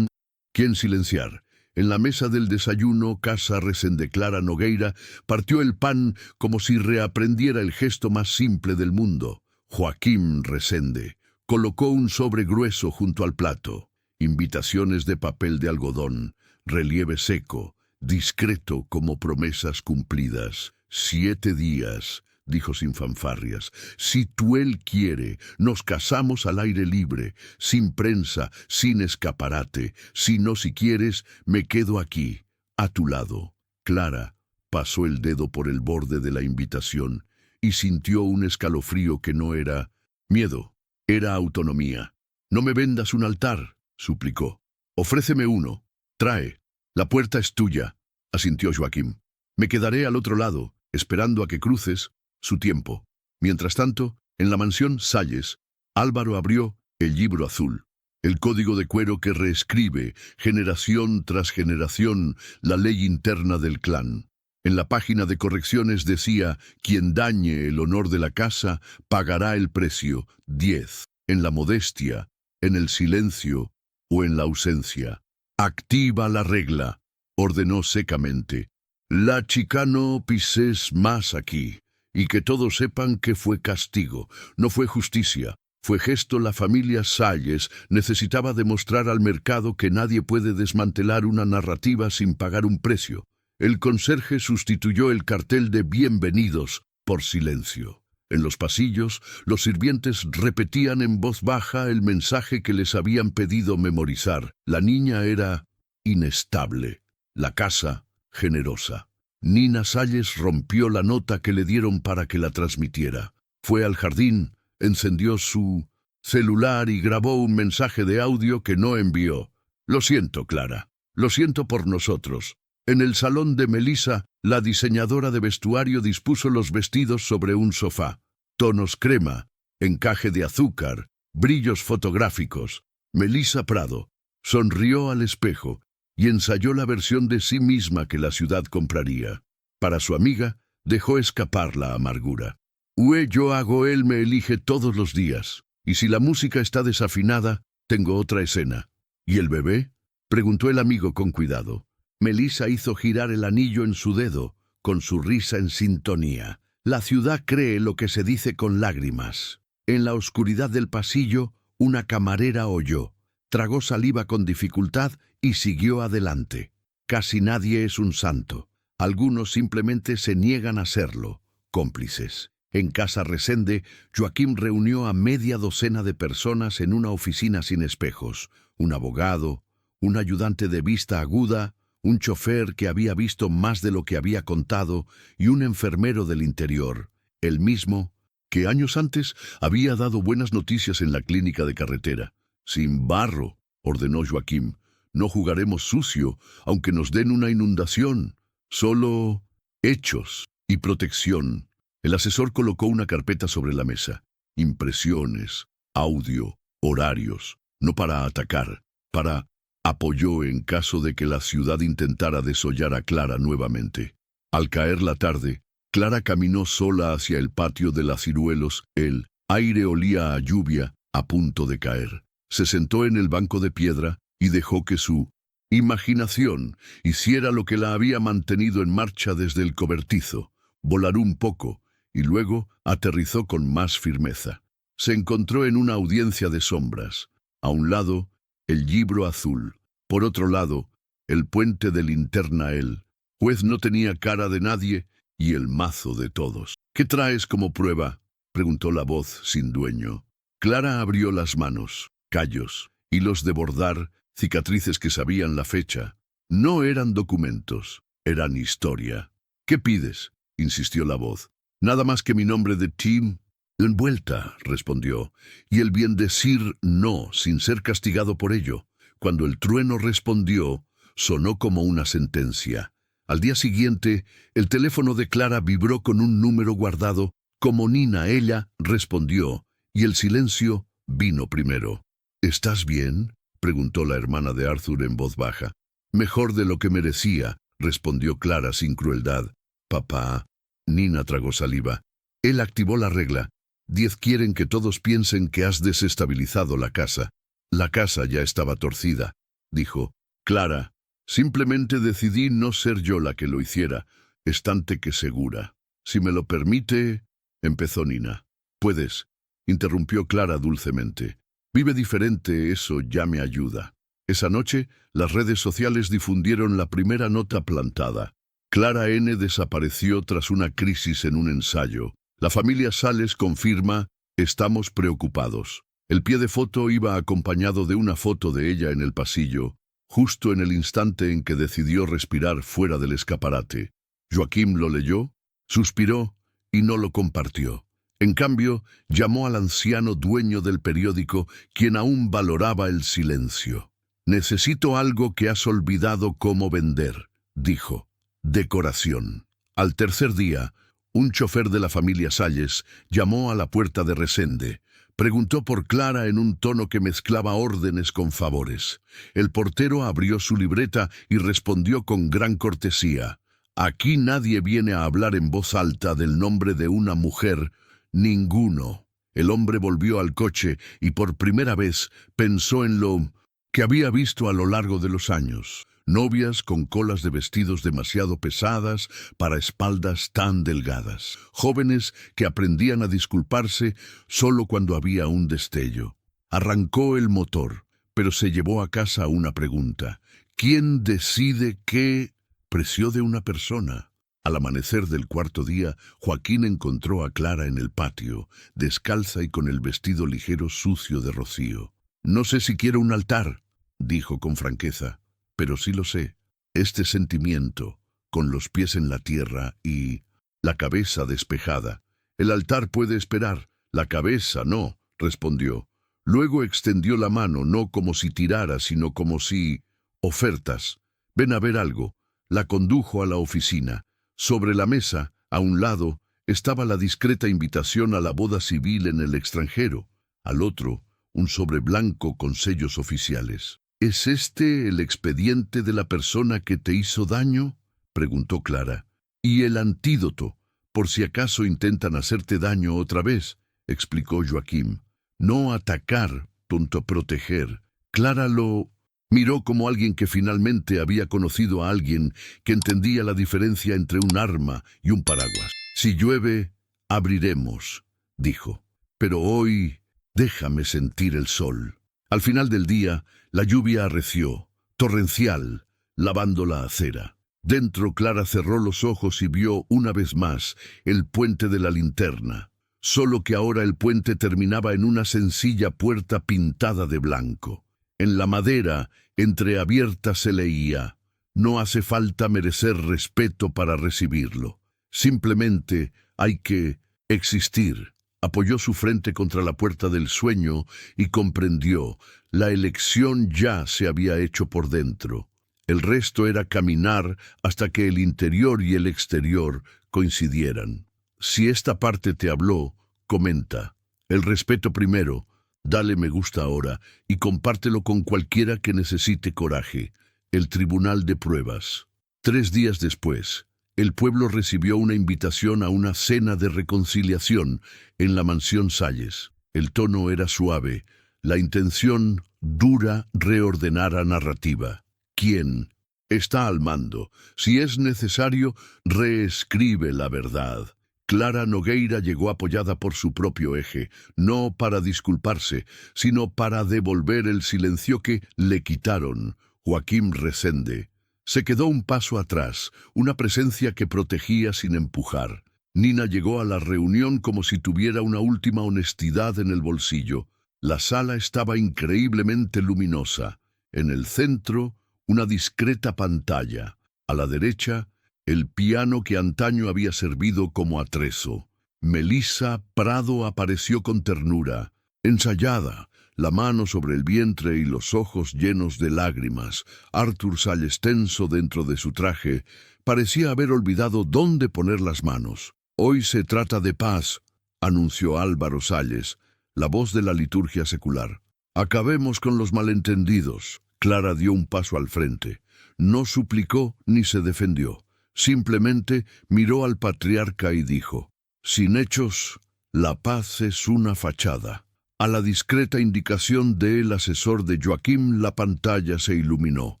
quién silenciar. En la mesa del desayuno, Casa Resende Clara Nogueira partió el pan como si reaprendiera el gesto más simple del mundo. Joaquín Resende colocó un sobre grueso junto al plato. Invitaciones de papel de algodón, relieve seco, discreto como promesas cumplidas. 7 días, dijo sin fanfarrias. Si tú él quiere, nos casamos al aire libre, sin prensa, sin escaparate. Si no, si quieres, me quedo aquí, a tu lado. Clara pasó el dedo por el borde de la invitación y sintió un escalofrío que no era miedo, era autonomía. No me vendas un altar, suplicó. Ofréceme uno. Trae. La puerta es tuya, asintió Joaquín. Me quedaré al otro lado, esperando a que cruces su tiempo. Mientras tanto, en la mansión Salles, Álvaro abrió el libro azul, el código de cuero que reescribe, generación tras generación, la ley interna del clan. En la página de correcciones decía, quien dañe el honor de la casa pagará el precio, 10, en la modestia, en el silencio o en la ausencia. Activa la regla, ordenó secamente. La chica no pises más aquí, y que todos sepan que fue castigo, no fue justicia, fue gesto. La familia Salles necesitaba demostrar al mercado que nadie puede desmantelar una narrativa sin pagar un precio. El conserje sustituyó el cartel de bienvenidos por silencio. En los pasillos, los sirvientes repetían en voz baja el mensaje que les habían pedido memorizar. La niña era inestable, la casa generosa. Nina Salles rompió la nota que le dieron para que la transmitiera. Fue al jardín, encendió su celular y grabó un mensaje de audio que no envió. Lo siento, Clara. Lo siento por nosotros. En el salón de Melissa, la diseñadora de vestuario dispuso los vestidos sobre un sofá. Tonos crema, encaje de azúcar, brillos fotográficos. Melissa Prado sonrió al espejo y ensayó la versión de sí misma que la ciudad compraría. Para su amiga, dejó escapar la amargura. Yo hago, él me elige todos los días, y si la música está desafinada, tengo otra escena. ¿Y el bebé?, preguntó el amigo con cuidado. Melissa hizo girar el anillo en su dedo, con su risa en sintonía. La ciudad cree lo que se dice con lágrimas. En la oscuridad del pasillo, una camarera oyó. Tragó saliva con dificultad y siguió adelante. Casi nadie es un santo. Algunos simplemente se niegan a serlo, cómplices. En Casa Resende, Joaquín reunió a media docena de personas en una oficina sin espejos. Un abogado, un ayudante de vista aguda, un chofer que había visto más de lo que había contado y un enfermero del interior, el mismo que años antes había dado buenas noticias en la clínica de carretera. Sin barro, ordenó Joaquín. No jugaremos sucio, aunque nos den una inundación. Solo hechos y protección. El asesor colocó una carpeta sobre la mesa. Impresiones, audio, horarios. No para atacar, para apoyó en caso de que la ciudad intentara desollar a Clara nuevamente. Al caer la tarde, Clara caminó sola hacia el patio de las Ciruelos. El aire olía a lluvia, a punto de caer. Se sentó en el banco de piedra y dejó que su imaginación hiciera lo que la había mantenido en marcha desde el cobertizo, volar un poco, y luego aterrizó con más firmeza. Se encontró en una audiencia de sombras. A un lado, el libro azul. Por otro lado, el puente de linterna. El juez no tenía cara de nadie y el mazo de todos. ¿Qué traes como prueba?, preguntó la voz sin dueño. Clara abrió las manos, callos, hilos de bordar, cicatrices que sabían la fecha. No eran documentos, eran historia. ¿Qué pides?, insistió la voz. Nada más que mi nombre de Tim. Envuelta, respondió, y el bien decir no sin ser castigado por ello. Cuando el trueno respondió, sonó como una sentencia. Al día siguiente, el teléfono de Clara vibró con un número guardado. Como Nina, ella respondió, y el silencio vino primero. ¿Estás bien?, preguntó la hermana de Arthur en voz baja. Mejor de lo que merecía, respondió Clara sin crueldad. Papá. Nina tragó saliva. Él activó la regla. 10 quieren que todos piensen que has desestabilizado la casa. La casa ya estaba torcida, dijo. Clara, simplemente decidí no ser yo la que lo hiciera, estante que segura. Si me lo permite, empezó Nina. Puedes, interrumpió Clara dulcemente. Vive diferente, eso ya me ayuda. Esa noche, las redes sociales difundieron la primera nota plantada. Clara N. desapareció tras una crisis en un ensayo. La familia Sales confirma, estamos preocupados. El pie de foto iba acompañado de una foto de ella en el pasillo, justo en el instante en que decidió respirar fuera del escaparate. Joaquim lo leyó, suspiró y no lo compartió. En cambio, llamó al anciano dueño del periódico, quien aún valoraba el silencio. Necesito algo que has olvidado cómo vender, dijo. Decoración. Al tercer día, un chofer de la familia Salles llamó a la puerta de Resende. Preguntó por Clara en un tono que mezclaba órdenes con favores. El portero abrió su libreta y respondió con gran cortesía. Aquí nadie viene a hablar en voz alta del nombre de una mujer, ninguno. El hombre volvió al coche y por primera vez pensó en lo que había visto a lo largo de los años. Novias con colas de vestidos demasiado pesadas para espaldas tan delgadas. Jóvenes que aprendían a disculparse solo cuando había un destello. Arrancó el motor, pero se llevó a casa una pregunta. ¿Quién decide qué precio de una persona? Al amanecer del cuarto día, Joaquín encontró a Clara en el patio, descalza y con el vestido ligero sucio de rocío. No sé si quiero un altar, dijo con franqueza. Pero sí lo sé, este sentimiento, con los pies en la tierra y la cabeza despejada. El altar puede esperar, la cabeza no, respondió. Luego extendió la mano, no como si tirara, sino como si... Ofertas. Ven a ver algo. La condujo a la oficina. Sobre la mesa, a un lado, estaba la discreta invitación a la boda civil en el extranjero. Al otro, un sobre blanco con sellos oficiales. ¿Es este el expediente de la persona que te hizo daño?, preguntó Clara. Y el antídoto, por si acaso intentan hacerte daño otra vez, explicó Joaquim. No atacar, tonto, proteger. Clara lo miró como alguien que finalmente había conocido a alguien que entendía la diferencia entre un arma y un paraguas. Si llueve, abriremos, dijo. Pero hoy déjame sentir el sol. Al final del día, la lluvia arreció, torrencial, lavando la acera. Dentro, Clara cerró los ojos y vio una vez más el puente de la linterna, solo que ahora el puente terminaba en una sencilla puerta pintada de blanco. En la madera, entreabierta, se leía: no hace falta merecer respeto para recibirlo. Simplemente hay que existir. Apoyó su frente contra la puerta del sueño y comprendió, la elección ya se había hecho por dentro. El resto era caminar hasta que el interior y el exterior coincidieran. Si esta parte te habló, comenta. El respeto primero, dale me gusta ahora y compártelo con cualquiera que necesite coraje. El Tribunal de Pruebas. 3 días después, el pueblo recibió una invitación a una cena de reconciliación en la mansión Salles. El tono era suave, la intención dura, reordenar a narrativa. ¿Quién está al mando? Si es necesario, reescribe la verdad. Clara Nogueira llegó apoyada por su propio eje, no para disculparse, sino para devolver el silencio que le quitaron. Joaquim Resende se quedó un paso atrás, una presencia que protegía sin empujar. Nina llegó a la reunión como si tuviera una última honestidad en el bolsillo. La sala estaba increíblemente luminosa. En el centro, una discreta pantalla. A la derecha, el piano que antaño había servido como atrezo. Melissa Prado apareció con ternura, ensayada, la mano sobre el vientre y los ojos llenos de lágrimas. Arthur Salles tenso dentro de su traje, Parecía haber olvidado dónde poner las manos. Hoy se trata de paz, anunció Álvaro Salles, la voz de la liturgia secular. Acabemos con los malentendidos. Clara dio un paso al frente. No suplicó ni se defendió. Simplemente miró al patriarca y dijo: sin hechos, la paz es una fachada. A la discreta indicación del asesor de Joaquim, la pantalla se iluminó.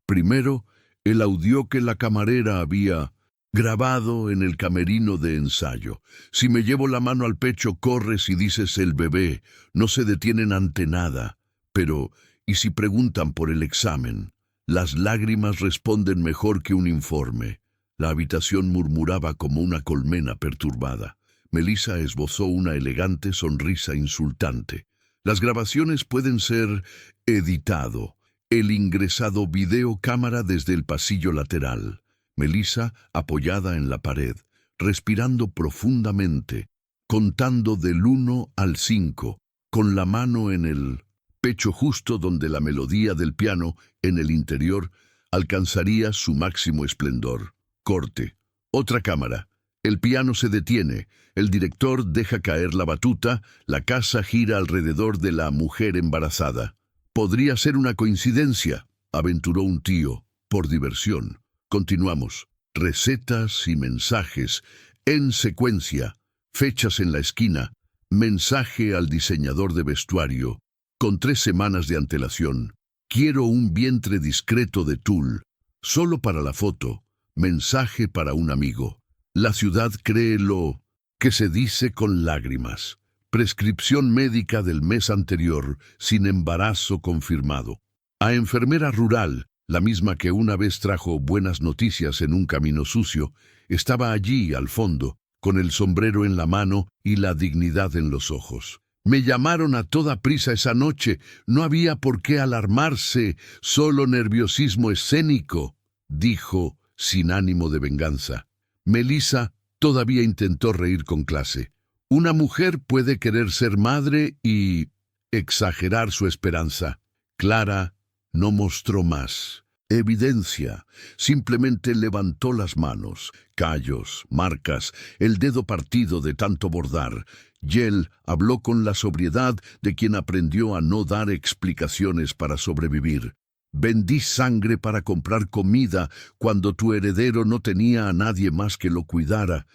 Primero, el audio que la camarera había grabado en el camerino de ensayo. Si me llevo la mano al pecho, corres y dices el bebé. No se detienen ante nada. Pero, ¿y si preguntan por el examen? Las lágrimas responden mejor que un informe. La habitación murmuraba como una colmena perturbada. Melissa esbozó una elegante sonrisa insultante. Las grabaciones pueden ser editado. El ingresado videocámara desde el pasillo lateral. Melissa, apoyada en la pared, respirando profundamente, contando del 1 al 5, con la mano en el pecho justo donde la melodía del piano, en el interior, alcanzaría su máximo esplendor. Corte. Otra cámara. El piano se detiene, el director deja caer la batuta, la casa gira alrededor de la mujer embarazada. Podría ser una coincidencia, aventuró un tío, por diversión. Continuamos. Recetas y mensajes, en secuencia, fechas en la esquina, mensaje al diseñador de vestuario, con 3 semanas de antelación. Quiero un vientre discreto de tul, solo para la foto, mensaje para un amigo. La ciudad cree lo que se dice con lágrimas. Prescripción médica del mes anterior, sin embarazo confirmado. A enfermera rural, la misma que una vez trajo buenas noticias en un camino sucio, estaba allí al fondo, con el sombrero en la mano y la dignidad en los ojos. Me llamaron a toda prisa esa noche. No había por qué alarmarse, solo nerviosismo escénico, dijo, sin ánimo de venganza. Melissa todavía intentó reír con clase. Una mujer puede querer ser madre y exagerar su esperanza. Clara no mostró más evidencia, simplemente levantó las manos, callos, marcas, el dedo partido de tanto bordar. Yel habló con la sobriedad de quien aprendió a no dar explicaciones para sobrevivir. Vendí sangre para comprar comida cuando tu heredero no tenía a nadie más que lo cuidara.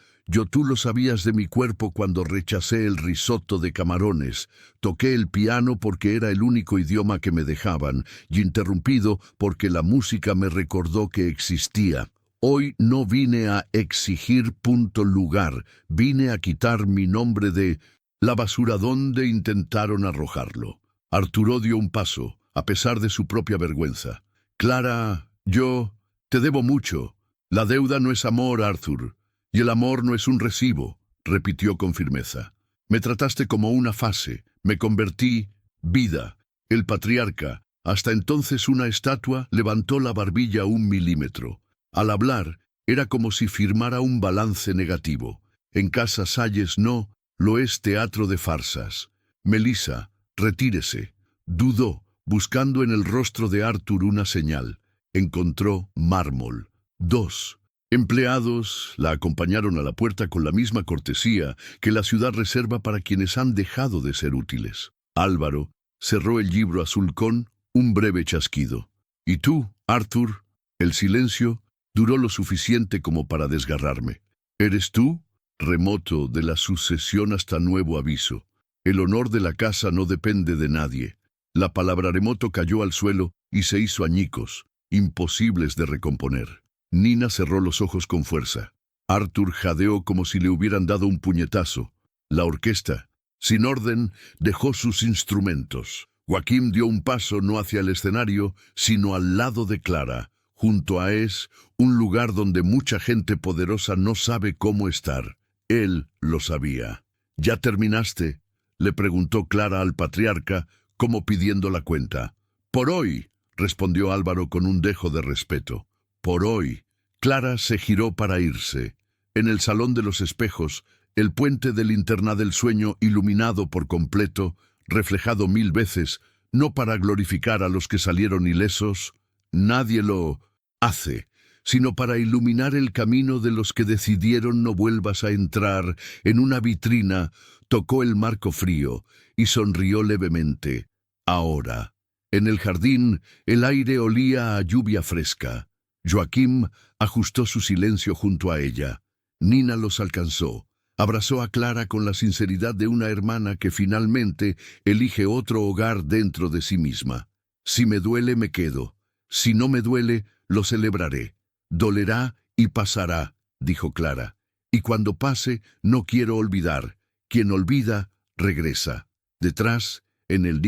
Tú lo sabías de mi cuerpo cuando rechacé el risotto de camarones. Toqué el piano porque era el único idioma que me dejaban, y interrumpido porque la música me recordó que existía. Hoy no vine a exigir lugar, vine a quitar mi nombre de la basura donde intentaron arrojarlo. Arturo dio un paso, a pesar de su propia vergüenza. Clara, yo te debo mucho. La deuda no es amor, Arthur. Y el amor no es un recibo, repitió con firmeza. Me trataste como una fase, me convertí vida. El patriarca, hasta entonces una estatua, levantó la barbilla 1 milímetro. Al hablar, era como si firmara un balance negativo. En casa Salles no, lo es teatro de farsas. Melissa, retírese. Dudó, buscando en el rostro de Arthur una señal. Encontró mármol. 2. Empleados la acompañaron a la puerta con la misma cortesía que la ciudad reserva para quienes han dejado de ser útiles. Álvaro cerró el libro azul con un breve chasquido. ¿Y tú, Arthur? El silencio duró lo suficiente como para desgarrarme. ¿Eres tú? Remoto de la sucesión hasta nuevo aviso. El honor de la casa no depende de nadie. La palabra remoto cayó al suelo y se hizo añicos, imposibles de recomponer. Nina cerró los ojos con fuerza. Arthur jadeó como si le hubieran dado un puñetazo. La orquesta, sin orden, dejó sus instrumentos. Joaquim dio un paso no hacia el escenario, sino al lado de Clara, junto a un lugar donde mucha gente poderosa no sabe cómo estar. Él lo sabía. ¿Ya terminaste?, le preguntó Clara al patriarca, como pidiendo la cuenta. Por hoy, respondió Álvaro con un dejo de respeto. Por hoy. Clara se giró para irse. En el salón de los espejos, el puente de linterna del sueño iluminado por completo, reflejado 1000 veces, no para glorificar a los que salieron ilesos. Nadie lo hace, sino para iluminar el camino de los que decidieron no vuelvas a entrar. En una vitrina tocó el marco frío y sonrió levemente. Ahora. En el jardín, el aire olía a lluvia fresca. Joaquim ajustó su silencio junto a ella. Nina los alcanzó. Abrazó a Clara con la sinceridad de una hermana que finalmente elige otro hogar dentro de sí misma. Si me duele, me quedo. Si no me duele, lo celebraré. Dolerá y pasará, dijo Clara. Y cuando pase, no quiero olvidar. Quien olvida, regresa. Detrás, en el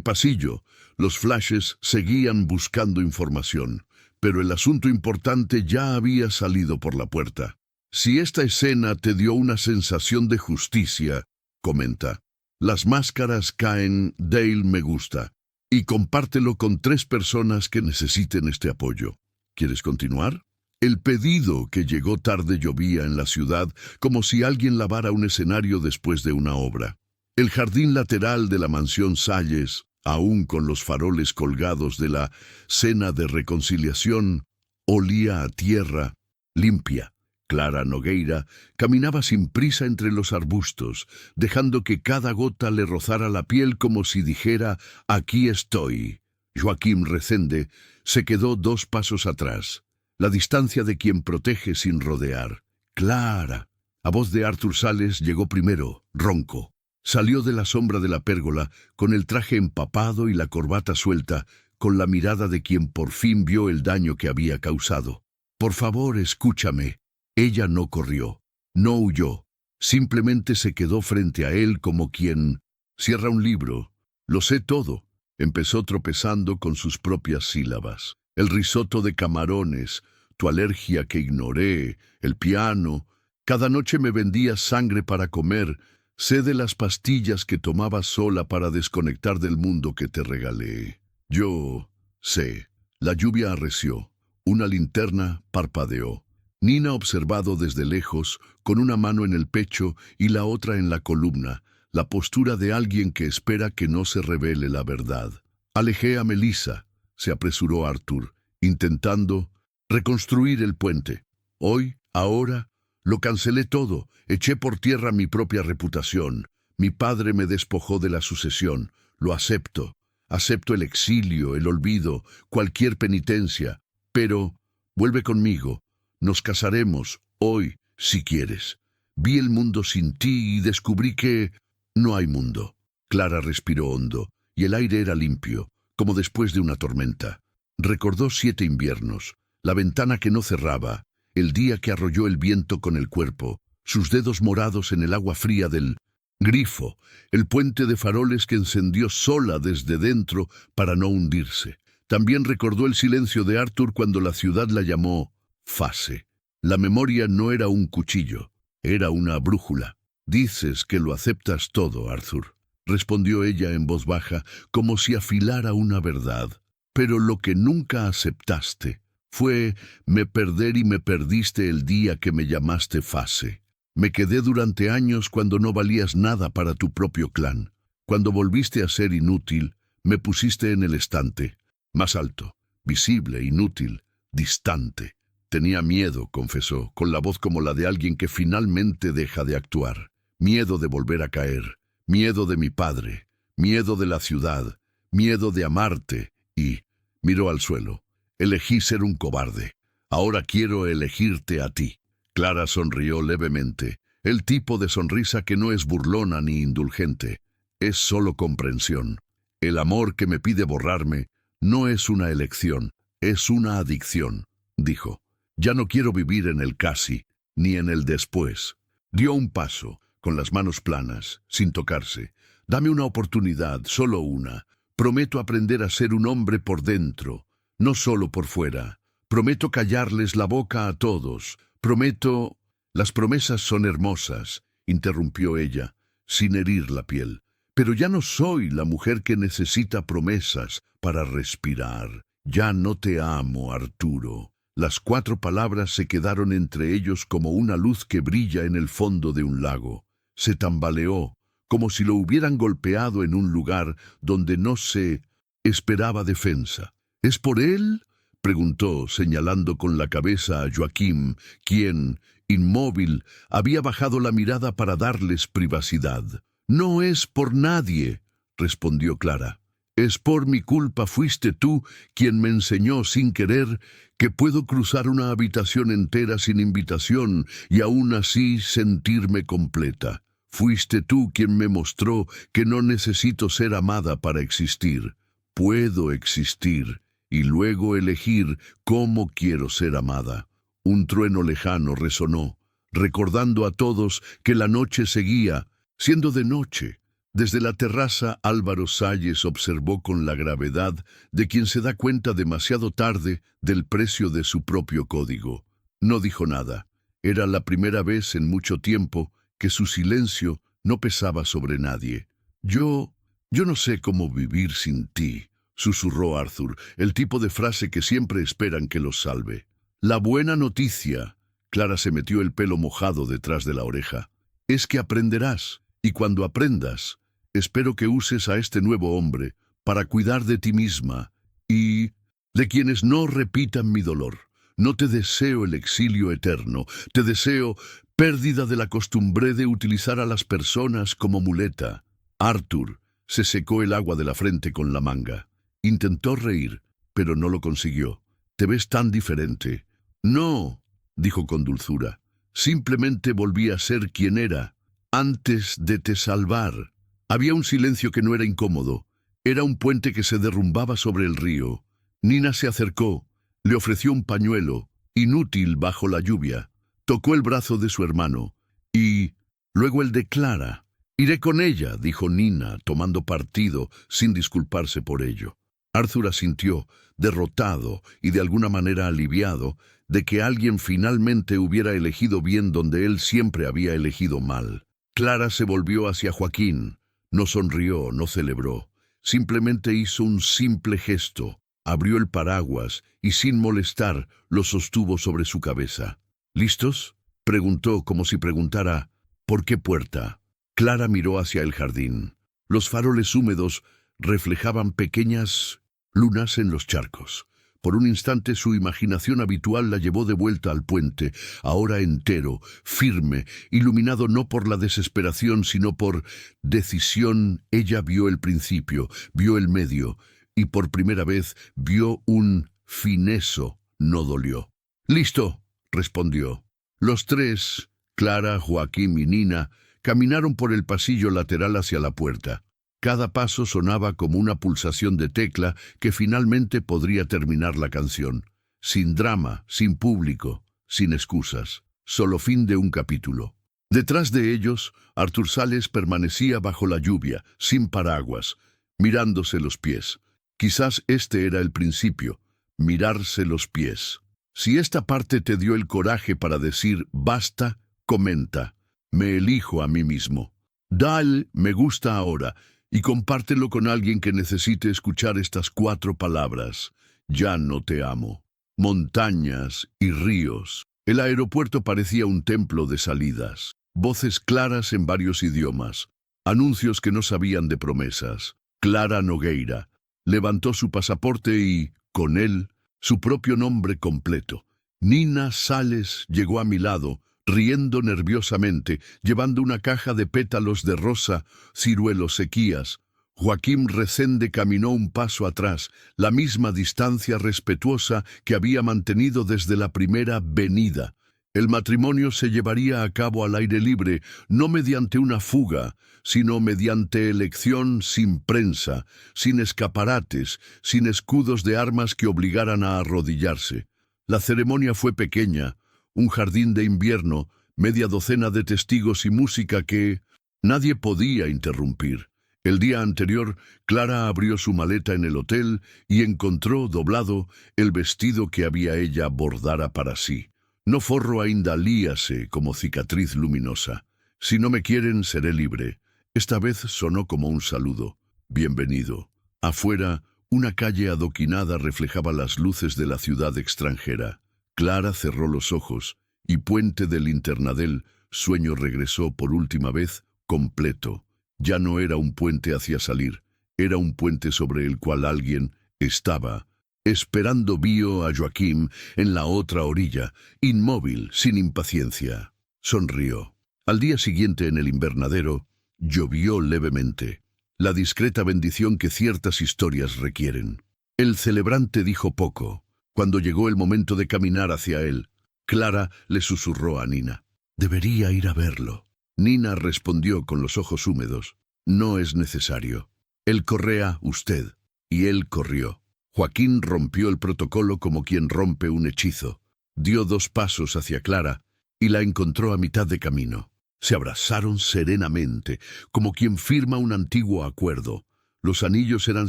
pasillo, los flashes seguían buscando información, pero el asunto importante ya había salido por la puerta. Si esta escena te dio una sensación de justicia, comenta, las máscaras caen, Dale me gusta, y compártelo con 3 personas que necesiten este apoyo. ¿Quieres continuar? El pedido que llegó tarde llovía en la ciudad como si alguien lavara un escenario después de una obra. El jardín lateral de la mansión Salles, aún con los faroles colgados de la cena de reconciliación, olía a tierra limpia. Clara Nogueira caminaba sin prisa entre los arbustos, dejando que cada gota le rozara la piel como si dijera, aquí estoy. Joaquim Recende se quedó 2 pasos atrás, la distancia de quien protege sin rodear. Clara. La voz de Arthur Sales llegó primero, ronco. Salió de la sombra de la pérgola, con el traje empapado y la corbata suelta, con la mirada de quien por fin vio el daño que había causado. Por favor, escúchame. Ella no corrió, no huyó, simplemente se quedó frente a él como quien cierra un libro. Lo sé todo. Empezó tropezando con sus propias sílabas. El risotto de camarones, tu alergia que ignoré, el piano. Cada noche me vendías sangre para comer. Sé de las pastillas que tomabas sola para desconectar del mundo que te regalé. Yo sé. La lluvia arreció. Una linterna parpadeó. Nina observado desde lejos, con una mano en el pecho y la otra en la columna, la postura de alguien que espera que no se revele la verdad. Alejé a Melissa, se apresuró Arthur, intentando reconstruir el puente. Hoy, ahora, lo cancelé todo, eché por tierra mi propia reputación. Mi padre me despojó de la sucesión, lo acepto. Acepto el exilio, el olvido, cualquier penitencia. Pero, vuelve conmigo. Nos casaremos, hoy, si quieres. Vi el mundo sin ti y descubrí que no hay mundo. Clara respiró hondo, y el aire era limpio, como después de una tormenta. Recordó 7 inviernos, la ventana que no cerraba, el día que arrolló el viento con el cuerpo, sus dedos morados en el agua fría del grifo, el puente de faroles que encendió sola desde dentro para no hundirse. También recordó el silencio de Arthur cuando la ciudad la llamó fase. La memoria no era un cuchillo, era una brújula. Dices que lo aceptas todo, Arthur, respondió ella en voz baja, como si afilara una verdad. Pero lo que nunca aceptaste fue me perder y me perdiste el día que me llamaste fase. Me quedé durante años cuando no valías nada para tu propio clan. Cuando volviste a ser inútil, me pusiste en el estante, más alto, visible, inútil, distante. Tenía miedo, confesó, con la voz como la de alguien que finalmente deja de actuar. Miedo de volver a caer, miedo de mi padre, miedo de la ciudad, miedo de amarte, y miró al suelo. Elegí ser un cobarde. Ahora quiero elegirte a ti. Clara sonrió levemente, el tipo de sonrisa que no es burlona ni indulgente, es solo comprensión. El amor que me pide borrarme no es una elección, es una adicción, dijo. Ya no quiero vivir en el casi, ni en el después. Dio un paso, con las manos planas, sin tocarse. Dame una oportunidad, solo una. Prometo aprender a ser un hombre por dentro, no solo por fuera. Prometo callarles la boca a todos. Prometo... Las promesas son hermosas, interrumpió ella, sin herir la piel. Pero ya no soy la mujer que necesita promesas para respirar. Ya no te amo, Arturo. Las 4 palabras se quedaron entre ellos como una luz que brilla en el fondo de un lago. Se tambaleó, como si lo hubieran golpeado en un lugar donde no se esperaba defensa. ¿Es por él? preguntó, señalando con la cabeza a Joaquim, quien, inmóvil, había bajado la mirada para darles privacidad. «No es por nadie», respondió Clara. «Es por mi culpa, fuiste tú quien me enseñó sin querer que puedo cruzar una habitación entera sin invitación y aún así sentirme completa. Fuiste tú quien me mostró que no necesito ser amada para existir. Puedo existir y luego elegir cómo quiero ser amada». Un trueno lejano resonó, recordando a todos que la noche seguía, siendo de noche. Desde la terraza, Álvaro Salles observó con la gravedad de quien se da cuenta demasiado tarde del precio de su propio código. No dijo nada. Era la primera vez en mucho tiempo que su silencio no pesaba sobre nadie. Yo no sé cómo vivir sin ti», susurró Arthur, el tipo de frase que siempre esperan que los salve. «La buena noticia», Clara se metió el pelo mojado detrás de la oreja, «es que aprenderás, y cuando aprendas, espero que uses a este nuevo hombre para cuidar de ti misma y de quienes no repitan mi dolor. No te deseo el exilio eterno, te deseo pérdida de la costumbre de utilizar a las personas como muleta». Arthur se secó el agua de la frente con la manga. Intentó reír, pero no lo consiguió. «Te ves tan diferente». «No», dijo con dulzura, «simplemente volví a ser quien era antes de te salvar». Había un silencio que no era incómodo. Era un puente que se derrumbaba sobre el río. Nina se acercó, le ofreció un pañuelo, inútil bajo la lluvia. Tocó el brazo de su hermano, y luego el de Clara. «Iré con ella», dijo Nina, tomando partido, sin disculparse por ello. Arthur asintió, derrotado y de alguna manera aliviado, de que alguien finalmente hubiera elegido bien donde él siempre había elegido mal. Clara se volvió hacia Joaquín. No sonrió, no celebró. Simplemente hizo un simple gesto. Abrió el paraguas y sin molestar lo sostuvo sobre su cabeza. «¿Listos?», preguntó como si preguntara «¿por qué puerta?». Clara miró hacia el jardín. Los faroles húmedos reflejaban pequeñas lunas en los charcos. Por un instante su imaginación habitual la llevó de vuelta al puente, ahora entero, firme, iluminado no por la desesperación sino por decisión. Ella vio el principio, vio el medio, y por primera vez vio un fin. Eso no dolió. «Listo», respondió. Los tres, Clara, Joaquim y Nina, caminaron por el pasillo lateral hacia la puerta. Cada paso sonaba como una pulsación de tecla que finalmente podría terminar la canción. Sin drama, sin público, sin excusas. Solo fin de un capítulo. Detrás de ellos, Arthur Salles permanecía bajo la lluvia, sin paraguas, mirándose los pies. Quizás este era el principio, mirarse los pies. Si esta parte te dio el coraje para decir basta, comenta. Me elijo a mí mismo. Dale me gusta ahora y compártelo con alguien que necesite escuchar estas 4 palabras. Ya no te amo. Montañas y ríos. El aeropuerto parecía un templo de salidas. Voces claras en varios idiomas. Anuncios que no sabían de promesas. Clara Nogueira levantó su pasaporte y, con él, su propio nombre completo. Nina Salles llegó a mi lado, riendo nerviosamente, llevando una caja de pétalos de rosa, ciruelos sequías. Joaquim Resende caminó un paso atrás, la misma distancia respetuosa que había mantenido desde la primera venida. El matrimonio se llevaría a cabo al aire libre, no mediante una fuga, sino mediante elección sin prensa, sin escaparates, sin escudos de armas que obligaran a arrodillarse. La ceremonia fue pequeña, un jardín de invierno, media docena de testigos y música que nadie podía interrumpir. El día anterior, Clara abrió su maleta en el hotel y encontró doblado el vestido que había ella bordara para sí. No forro ainda líase como cicatriz luminosa. Si no me quieren, seré libre. Esta vez sonó como un saludo. Bienvenido. Afuera, una calle adoquinada reflejaba las luces de la ciudad extranjera. Clara cerró los ojos y Puente del Internadel, sueño regresó por última vez, completo. Ya no era un puente hacia salir, era un puente sobre el cual alguien estaba Esperando vio a Joaquín en la otra orilla, inmóvil, sin impaciencia. Sonrió. Al día siguiente en el invernadero, llovió levemente, la discreta bendición que ciertas historias requieren. El celebrante dijo poco. Cuando llegó el momento de caminar hacia él, Clara le susurró a Nina: «Debería ir a verlo». Nina respondió con los ojos húmedos: «No es necesario. Él correa usted». Y él corrió. Joaquín rompió el protocolo como quien rompe un hechizo. Dio 2 pasos hacia Clara y la encontró a mitad de camino. Se abrazaron serenamente, como quien firma un antiguo acuerdo. Los anillos eran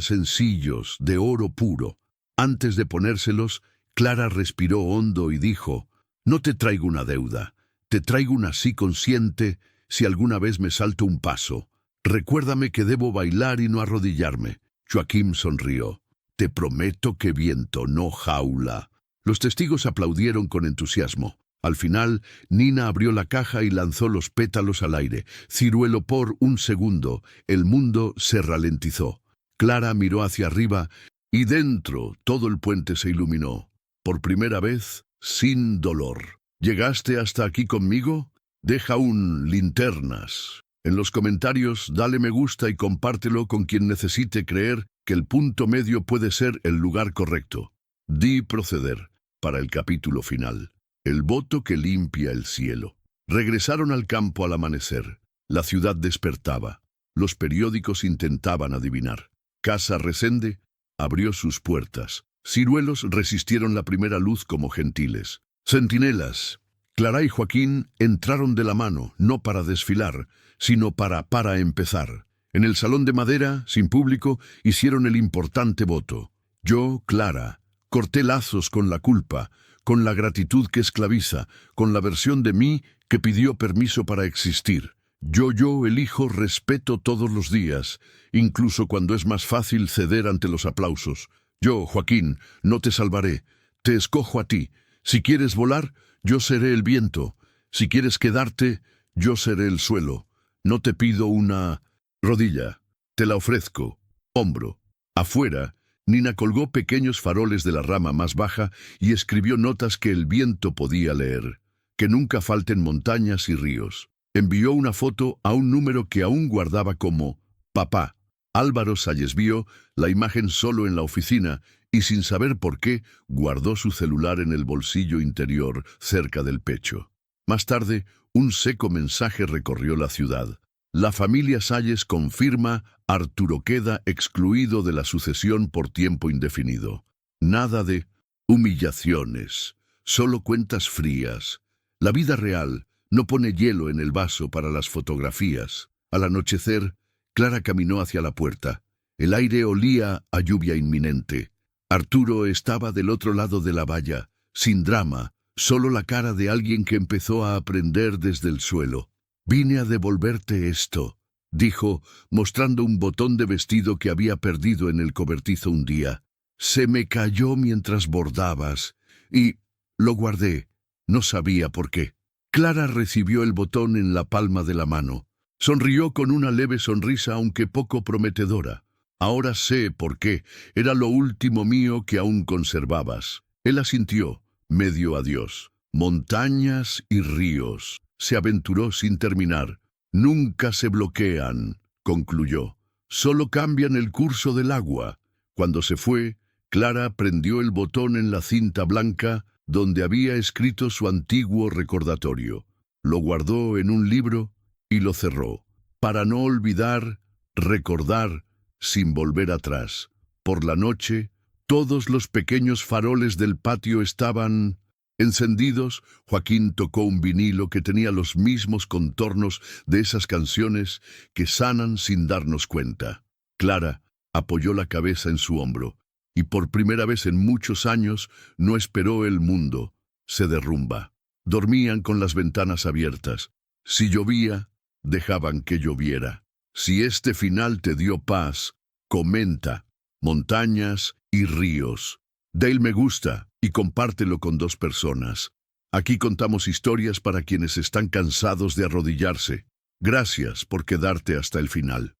sencillos, de oro puro. Antes de ponérselos, Clara respiró hondo y dijo: «No te traigo una deuda, te traigo una sí consciente si alguna vez me salto un paso. Recuérdame que debo bailar y no arrodillarme». Joaquín sonrió. «Te prometo que viento, no jaula». Los testigos aplaudieron con entusiasmo. Al final, Nina abrió la caja y lanzó los pétalos al aire. Ciruelo por un segundo, el mundo se ralentizó. Clara miró hacia arriba y dentro todo el puente se iluminó. Por primera vez, sin dolor. ¿Llegaste hasta aquí conmigo? Deja un linternas. En los comentarios, dale me gusta y compártelo con quien necesite creer que el punto medio puede ser el lugar correcto. Di proceder para el capítulo final. El voto que limpia el cielo. Regresaron al campo al amanecer. La ciudad despertaba. Los periódicos intentaban adivinar. Casa Resende abrió sus puertas. Ciruelos resistieron la primera luz como gentiles. Centinelas. Clara y Joaquín entraron de la mano, no para desfilar, sino para empezar. En el salón de madera, sin público, hicieron el importante voto. Yo, Clara, corté lazos con la culpa, con la gratitud que esclaviza, con la versión de mí que pidió permiso para existir. Yo elijo respeto todos los días, incluso cuando es más fácil ceder ante los aplausos. Yo, Joaquín, no te salvaré, te escojo a ti. Si quieres volar, yo seré el viento. Si quieres quedarte, yo seré el suelo. No te pido una rodilla, te la ofrezco. Hombro. Afuera, Nina colgó pequeños faroles de la rama más baja y escribió notas que el viento podía leer. Que nunca falten montañas y ríos. Envió una foto a un número que aún guardaba como papá. Álvaro Salles vio la imagen solo en la oficina y sin saber por qué guardó su celular en el bolsillo interior cerca del pecho. Más tarde, un seco mensaje recorrió la ciudad. La familia Salles confirma: Arturo queda excluido de la sucesión por tiempo indefinido. Nada de humillaciones, solo cuentas frías. La vida real no pone hielo en el vaso para las fotografías. Al anochecer, Clara caminó hacia la puerta. El aire olía a lluvia inminente. Arturo estaba del otro lado de la valla, sin drama, solo la cara de alguien que empezó a aprender desde el suelo. «Vine a devolverte esto», dijo, mostrando un botón de vestido que había perdido en el cobertizo un día. «Se me cayó mientras bordabas, y lo guardé. No sabía por qué». Clara recibió el botón en la palma de la mano. Sonrió con una leve sonrisa, aunque poco prometedora. «Ahora sé por qué. Era lo último mío que aún conservabas». Él asintió, medio adiós. «Montañas y ríos», se aventuró sin terminar. «Nunca se bloquean», concluyó. «Solo cambian el curso del agua». Cuando se fue, Clara prendió el botón en la cinta blanca donde había escrito su antiguo recordatorio. Lo guardó en un libro y lo cerró, para no olvidar, recordar, sin volver atrás. Por la noche, todos los pequeños faroles del patio estaban encendidos. Joaquín tocó un vinilo que tenía los mismos contornos de esas canciones que sanan sin darnos cuenta. Clara apoyó la cabeza en su hombro y por primera vez en muchos años no esperó el mundo. Se derrumba. Dormían con las ventanas abiertas. Si llovía, dejaban que lloviera. Si este final te dio paz, comenta. Montañas y ríos. Dale me gusta y compártelo con 2 personas. Aquí contamos historias para quienes están cansados de arrodillarse. Gracias por quedarte hasta el final.